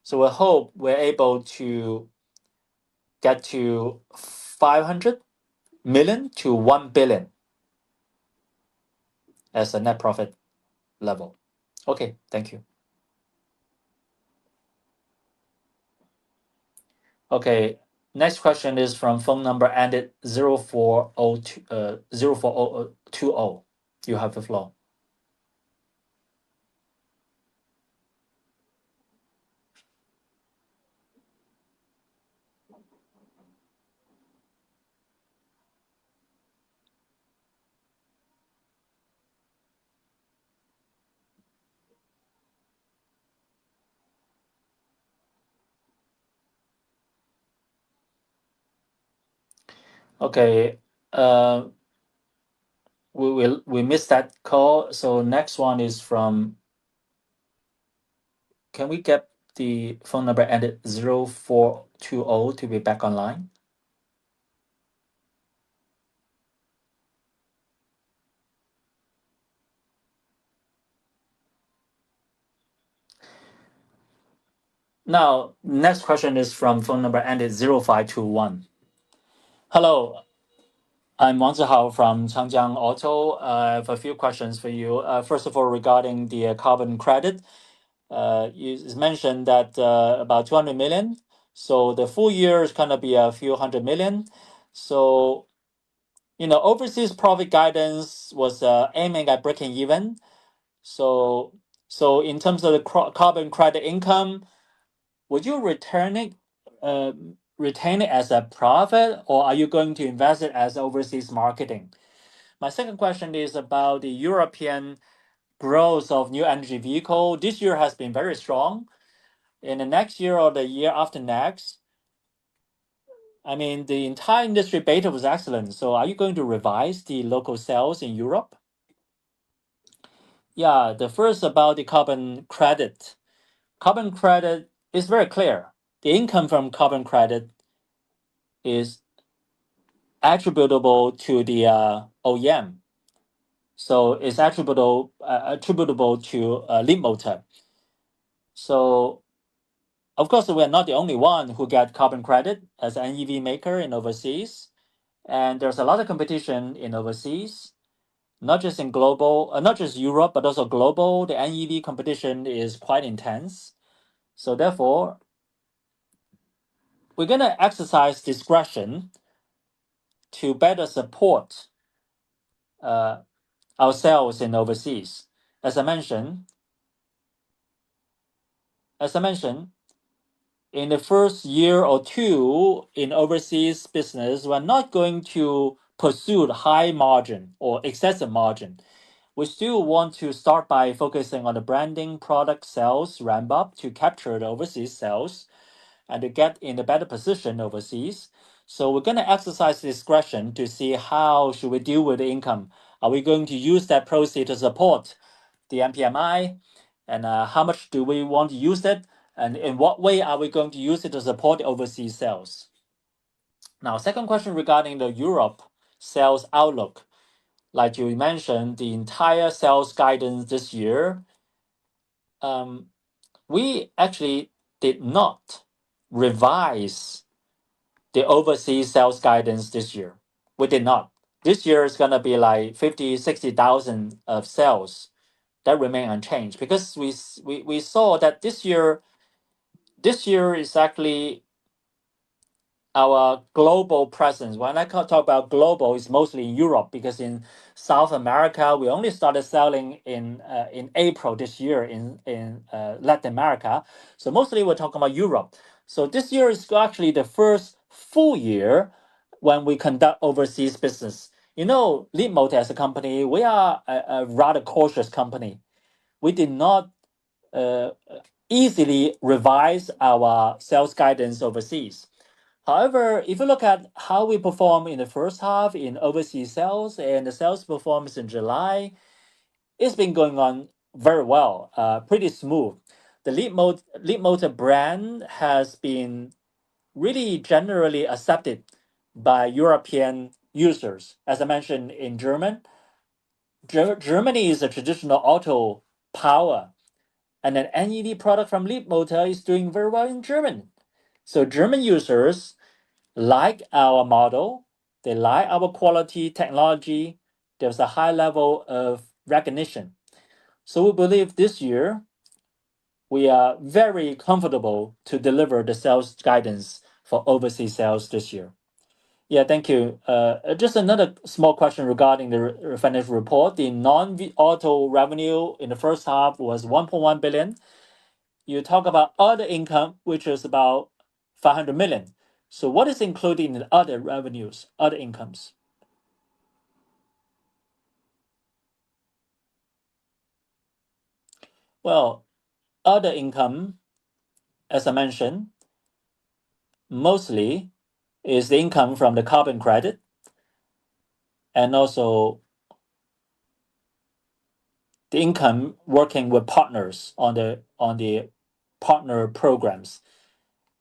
So we hope we're able to get to 500 million to 1 billion as a net profit level. Okay, thank you. Okay. Next question is from phone number ended 0402 04020. You have the floor. Okay. Uh, we missed that call. So next one is from. Can we get the phone number ended 0420 to be back online? Now, next question is from phone number ended 0521. Hello, I'm Wang Zihao from Changjiang Auto. I have a few questions for you. First of all, regarding the carbon credit, you mentioned that about 200 million. So the full year is going to be a few hundred million. So, overseas profit guidance was aiming at breaking even. So, in terms of the carbon credit income, would you uh, retain it as a profit, or are you going to invest it as overseas marketing? My second question is about the European growth of new energy vehicle. This year has been very strong. In the next year or the year after next, I mean, the entire industry beta was excellent. So, are you going to revise the local sales in Europe? Yeah, the first about the carbon credit. Carbon credit is very clear. The income from carbon credit is attributable to the OEM. So it's attributable to Leapmotor. So of course we are not the only one who get carbon credit as an EV maker in overseas, and there's a lot of competition in overseas, not just in global, not just Europe, but also global. The NEV competition is quite intense. So therefore, we're gonna exercise discretion to better support our sales in overseas. As I mentioned, in the first year or two in overseas business, we're not going to pursue high margin or excessive margin. We still want to start by focusing on the branding, product sales, ramp up to capture the overseas sales and to get in a better position overseas. So we're going to exercise discretion to see how should we deal with the income. Are we going to use that proceed to support the MPMI? And how much do we want to use it? And in what way are we going to use it to support overseas sales? Now, second question regarding the Europe sales outlook. Like you mentioned, the entire sales guidance this year, we actually did not revise the overseas sales guidance this year. We did not. This year is going to be like 50, 60,000 of sales that remain unchanged because we saw that this year is actually our global presence. When I talk about global, it's mostly in Europe because in South America we only started selling in April this year in Latin America. So mostly we're talking about Europe. So this year is actually the first full year when we conduct overseas business. Leapmotor as a company, we are a rather cautious company. We did not uh, easily revise our sales guidance overseas. However, if you look at how we perform in the first half in overseas sales and the sales performance in July, it's been going on very well, pretty smooth. The Leapmotor brand has been really generally accepted by European users. As I mentioned in Germany is a traditional auto power, and an NEV product from Leapmotor is doing very well in Germany. So German users like our model, they like our quality technology. There's a high level of recognition. So we believe this year we are very comfortable to deliver the sales guidance for for overseas sales this year. Yeah, thank you. Just another small question regarding the financial report. The non-auto revenue in the first half was 1.1 billion. You talk about other income, which is about 500 million. So what is included in the other revenues, other incomes? Well, other income, as I mentioned, mostly is the income from the carbon credit and also the income working with partners on the partner programs.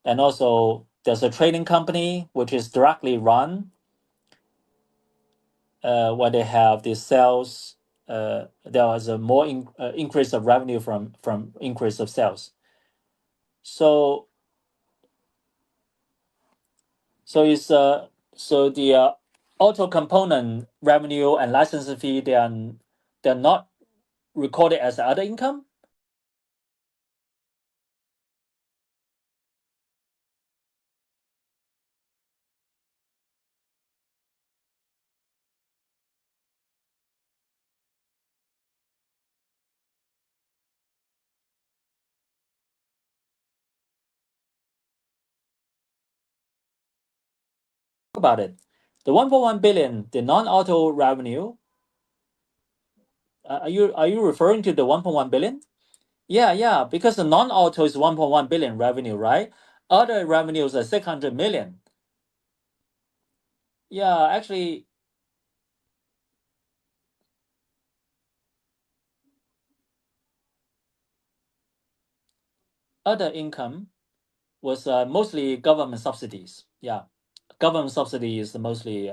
And also there's a trading company which is directly run where they have the sales. There was a more increase of revenue from increase of sales. So it's so the auto component revenue and licensing fee, they're not recorded as other income. About it, the 1.1 billion, the non-auto revenue. Are you referring to the 1.1 billion? Yeah, because the non-auto is 1.1 billion revenue, right? Other revenues are 600 million. Yeah, actually, other income was mostly government subsidies. Yeah, government subsidy is mostly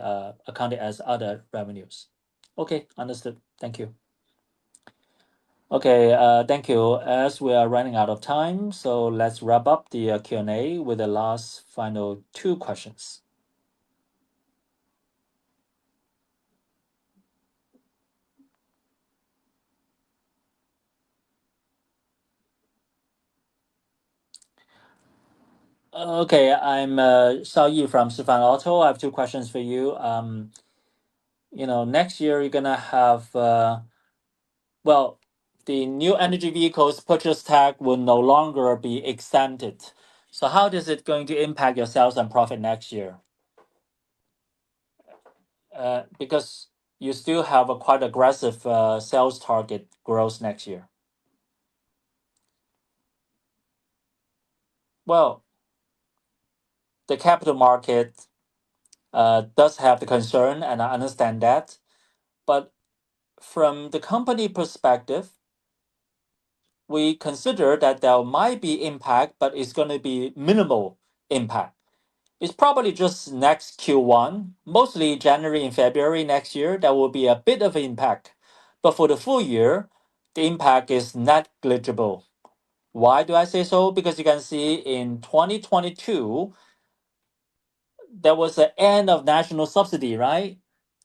accounted as other revenues. Okay, understood. Thank you. Okay, thank you. As we are running out of time, so let's wrap up the Q&A with the last final two questions. Okay, I'm Xiao Yi from Sifan Auto. I have two questions for you. Next year you're gonna have well, the new energy vehicles purchase tax will no longer be exempted. So how is it going to impact your sales and profit next year? Because you still have a quite aggressive sales target growth next year. Well, the capital market does have the concern, and I understand that. But from the company perspective, we consider that there might be impact, but it's going to be minimal impact. It's probably just next Q1, mostly January and February next year, there will be a bit of impact. But for the full year, the impact is negligible. Why do I say so? Because you can see in 2022, there was an end of national subsidy, right?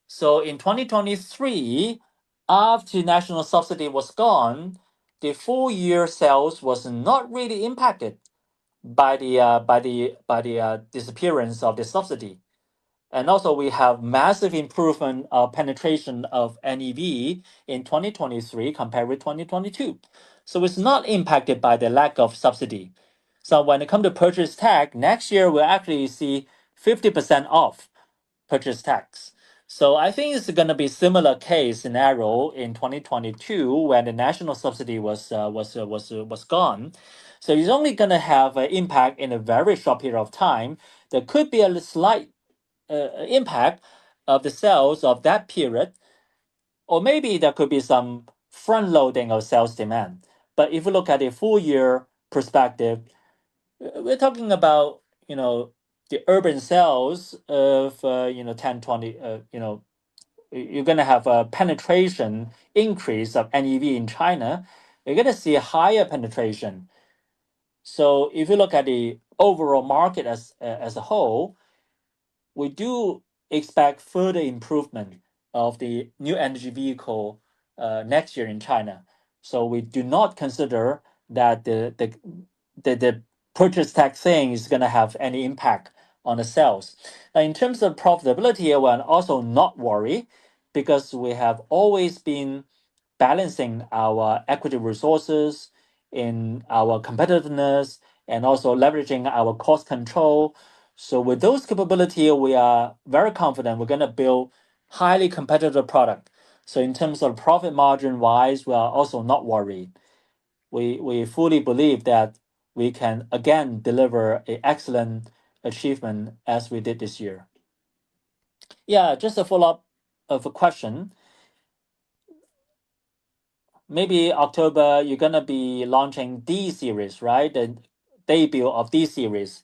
So in 2023, after national subsidy was gone, the full year sales was not really impacted by the disappearance of the subsidy. And also we have massive improvement of penetration of NEV in 2023 compared with 2022. So it's not impacted by the lack of subsidy. So when it comes to purchase tax, next year we'll actually see 50% off purchase tax. So I think it's going to be similar case scenario in 2022 when the national subsidy was gone. So it's only going to have an impact in a very short period of time. There could be a slight impact of the sales of that period, or maybe there could be some front loading of sales demand. But if you look at a full year perspective, we're talking about the urban sales of 10 20 you're going to have a penetration increase of NEV in China. You're going to see a higher penetration. So if you look at the overall market as a whole, we do expect further improvement of the new energy vehicle next year in China. So we do not consider that the purchase tax thing is going to have any impact on the sales. Now, in terms of profitability, we're also not worried because we have always been balancing our equity resources in our competitiveness and also leveraging our cost control. So with those capabilities, we are very confident we're going to build highly competitive product. So in terms of profit margin wise, we are also not worried. We fully believe that we can again deliver an excellent achievement as we did this year. Yeah, just a follow-up of a question. Maybe October you're gonna be launching D series, right? The debut of D series.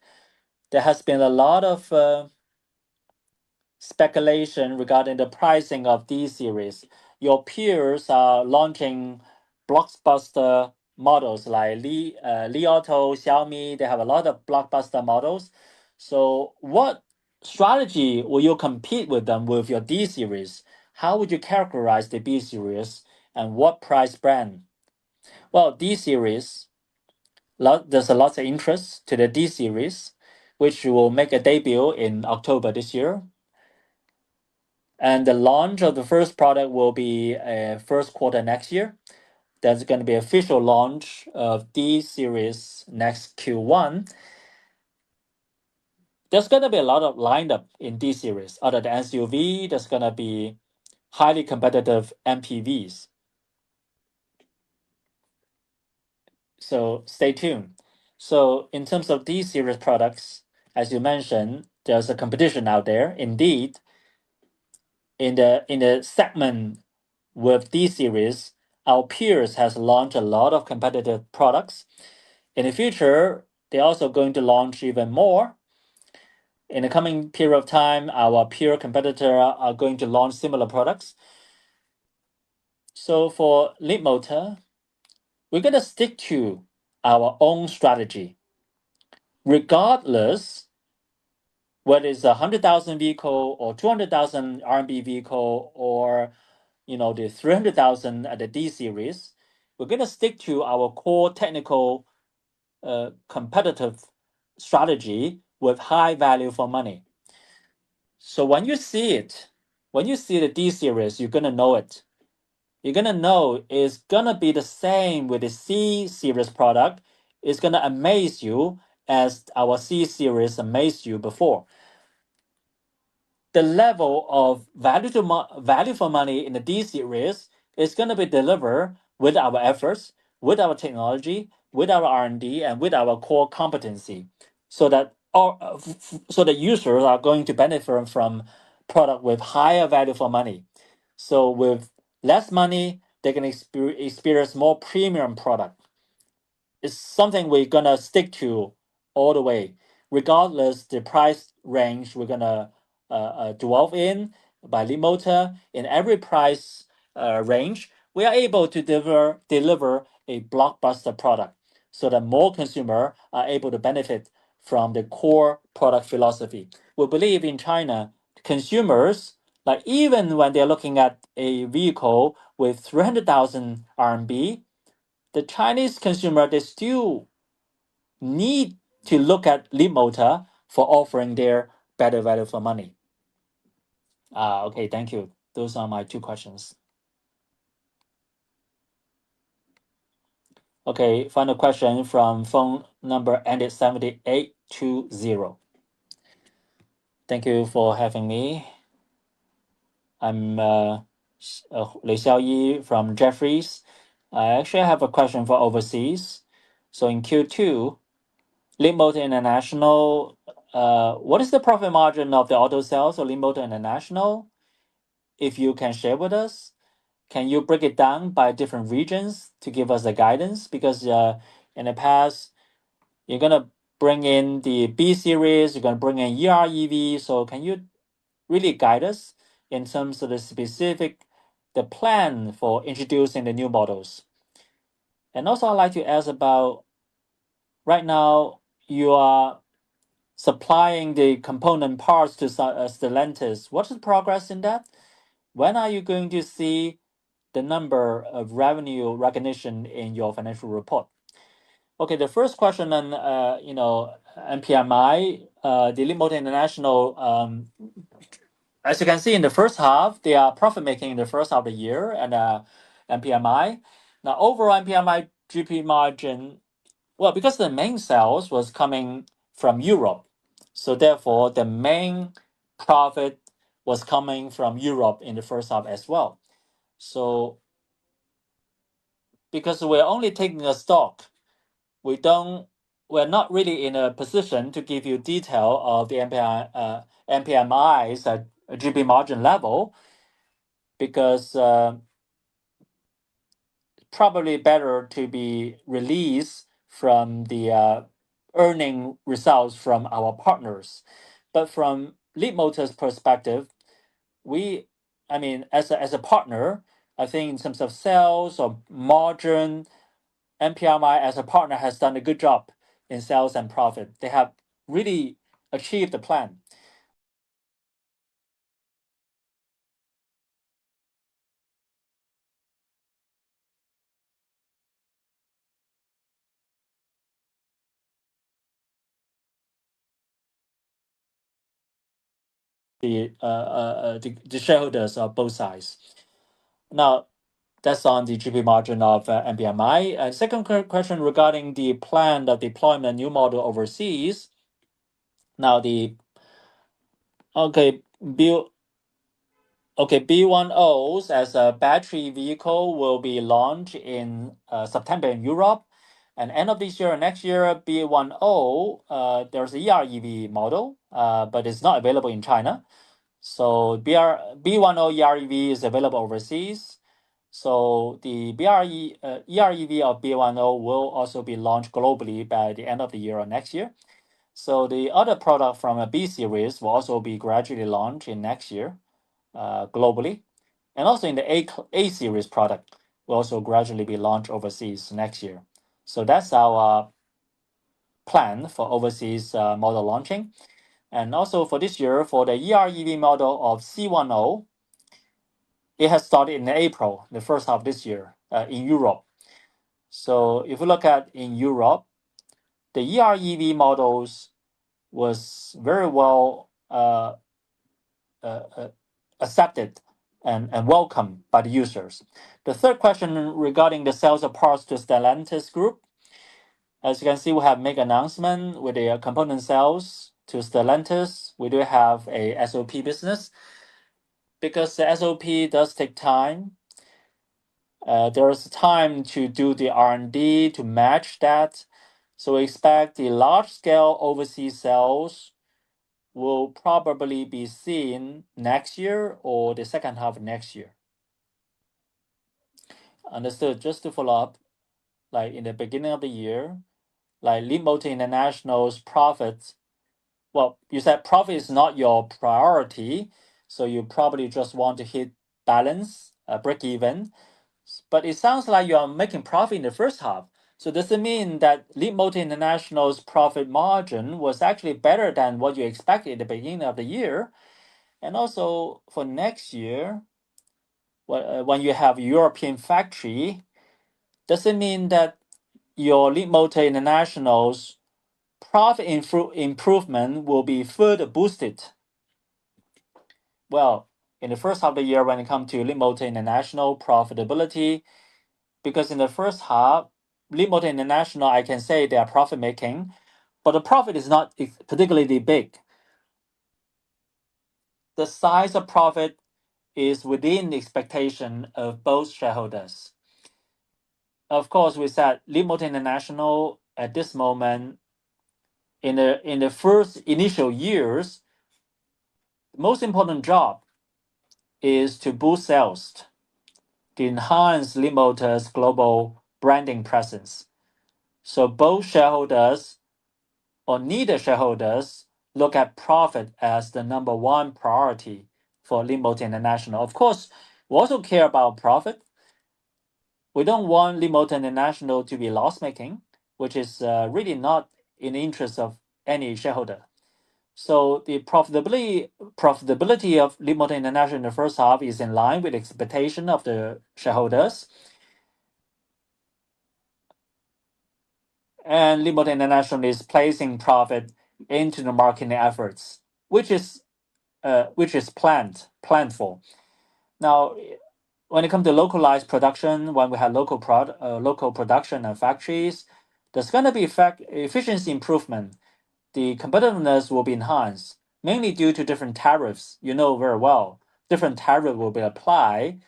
There has been a lot of speculation regarding the pricing of D series. Your peers are launching blockbuster models like Li Auto, Xiaomi. They have a lot of blockbuster models. So, what strategy will you compete with them with your D series? How would you characterize the B series, and what price brand? Well, D series, there's a lot of interest to the D series, which will make a debut in October this year. And the launch of the first product will be first quarter next year. There's going to be official launch of D series next Q1. There's going to be a lot of lineup in D series. Other than SUV, there's going to be highly competitive MPVs. So stay tuned. So in terms of D series products, as you mentioned, there's a competition out there. Indeed, in the segment with D series, our peers has launched a lot of competitive products. In the future, they're also going to launch even more. In the coming period of time, our peer competitor are going to launch similar products. So for Leapmotor, we're going to stick to our own strategy, regardless whether it's a 100,000 vehicle or 200,000 RMB vehicle or the 300,000 at the D series. We're going to stick to our core technical competitive strategy with high value for money. So when you see it, when you see the D series, you're going to know it. You're going to know it's going to be the same with the C series product. It's going to amaze you as our C series amazed you before. The level of value for money in the D series is going to be delivered with our efforts, with our technology, with our R&D, and with our core competency, so that users are going to benefit from product with higher value for money. So with less money, they can experience more premium product. It's something we're gonna stick to all the way, regardless the price range we're gonna dwell in by Leapmotor. In every price range, we are able to deliver a blockbuster product so that more consumers are able to benefit from the core product philosophy. We believe in China, consumers, like even when they're looking at a vehicle with 300,000 RMB, the Chinese consumer, they still need to look at Leapmotor for offering their better value for money. Okay, thank you. Those are my two questions. Okay, final question from phone number ended 7820. Thank you for having me. I'm Lei Xiaoyi from Jefferies. I actually have a question for overseas. So in Q2, Leapmotor International, what is the profit margin of the auto sales of Leapmotor International? If you can share with us, can you break it down by different regions to give us a guidance? Because in the past, you're gonna bring in the B series, you're gonna bring in EREV. So can you really guide us in terms of the plan for introducing the new models? And also, I'd like to ask about right now you are supplying the component parts to Stellantis. What's the progress in that? When are you going to see the number of revenue recognition in your financial report? Okay, the first question on NPMI, the Leapmotor International, as you can see in the first half, they are profit making in the first half of the year, and MPMI. Now, overall MPMI GP margin, well, because the main sales was coming from Europe, so therefore the main profit was coming from Europe in the first half as well. So because we're only taking a stock, we're not really in a position to give you detail of the MPMI's GP margin level, because probably better to be released from the earning results from our partners. But from Leapmotor's perspective, as a partner, I think in terms of sales or margin, MPMI as a partner has done a good job in sales and profit. They have really achieved the plan. The shareholders of both sides. Now, that's on the GP margin of MPMI. Second question regarding the plan of deployment new model overseas. Now B10s as a battery vehicle will be launched in September in Europe, and end of this year and next year B10 there's a EREV model, but it's not available in China. So B10 EREV is available overseas. So the EREV of B10 will also be launched globally by the end of the year or next year. So the other product from a B series will also be gradually launched in next year globally. And also in the A series product will also gradually be launched overseas next year. So that's our plan for overseas model launching. And also for this year, for the EREV model of C10, it has started in April, the first half of this year, in Europe. So if you look at in Europe, the EREV models was very well accepted and welcomed by the users. The third question regarding the sales of parts to Stellantis Group. As you can see, we have made announcement with the component sales to Stellantis. We do have a SOP business. Because the SOP does take time, there's time to do the R&D to match that. So we expect the large-scale overseas sales will probably be seen next year or the second half of next year. Understood. Just to follow up, like in the beginning of the year, like Leapmotor International's profits, well, you said profit is not your priority, so you probably just want to hit balance, break even. But it sounds like you are making profit in the first half. So does it mean that Leapmotor International's profit margin was actually better than what you expected at the beginning of the year? And also for next year, when you have European factory, does it mean that your Leapmotor International's profit improvement will be further boosted? Well, in the first half of the year, when it comes to Leapmotor International profitability, because in the first half, Leapmotor International, I can say they are profit making, but the profit is not particularly big. The size of profit is within the expectation of both shareholders. Of course, we said Leapmotor International at this moment, in the first initial years, the most important job is to boost sales, to enhance Leapmotor's global branding presence. So both shareholders or neither shareholders look at profit as the number one priority for Leapmotor International. Of course, we also care about profit. We don't want Leapmotor International to be loss-making, which is really not in the interest of any shareholder. So the profitability of Leapmotor International in the first half is in line with expectation of the shareholders. And Leapmotor International is placing profit into the marketing efforts, which is planned for. Now, when it comes to localized production, when we have local production and factories, there's going to be efficiency improvement. The competitiveness will be enhanced, mainly due to different tariffs. You know very well, different tariff will be applied,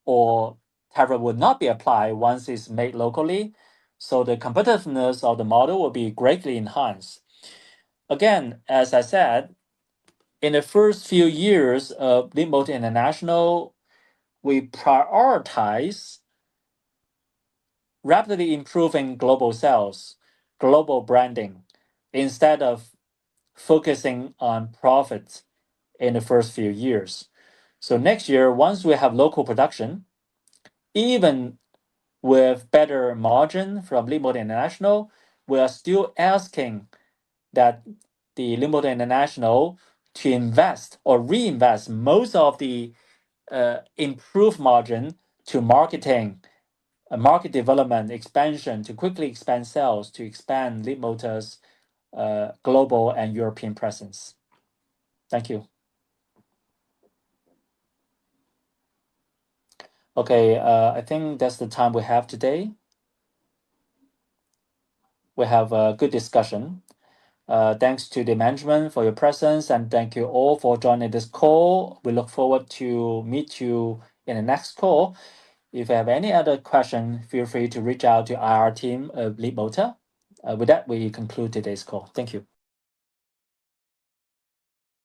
or tariff would not be applied once it's made locally. So the competitiveness of the model will be greatly enhanced. Again, as I said, in the first few years of Leapmotor International, we prioritize rapidly improving global sales, global branding, instead of focusing on profits in the first few years. So next year, once we have local production, even with better margin from Leapmotor International, we are still asking that the Leapmotor International to invest or reinvest most of the improved margin to marketing, market development, expansion, to quickly expand sales, to expand Leapmotor's global and European presence. Thank you. Okay, I think that's the time we have today. We have a good discussion. Thanks to the management for your presence, and thank you all for joining this call. We look forward to meet you in the next call. If you have any other question, feel free to reach out to our team of Leapmotor. With that, we conclude today's call. Thank you.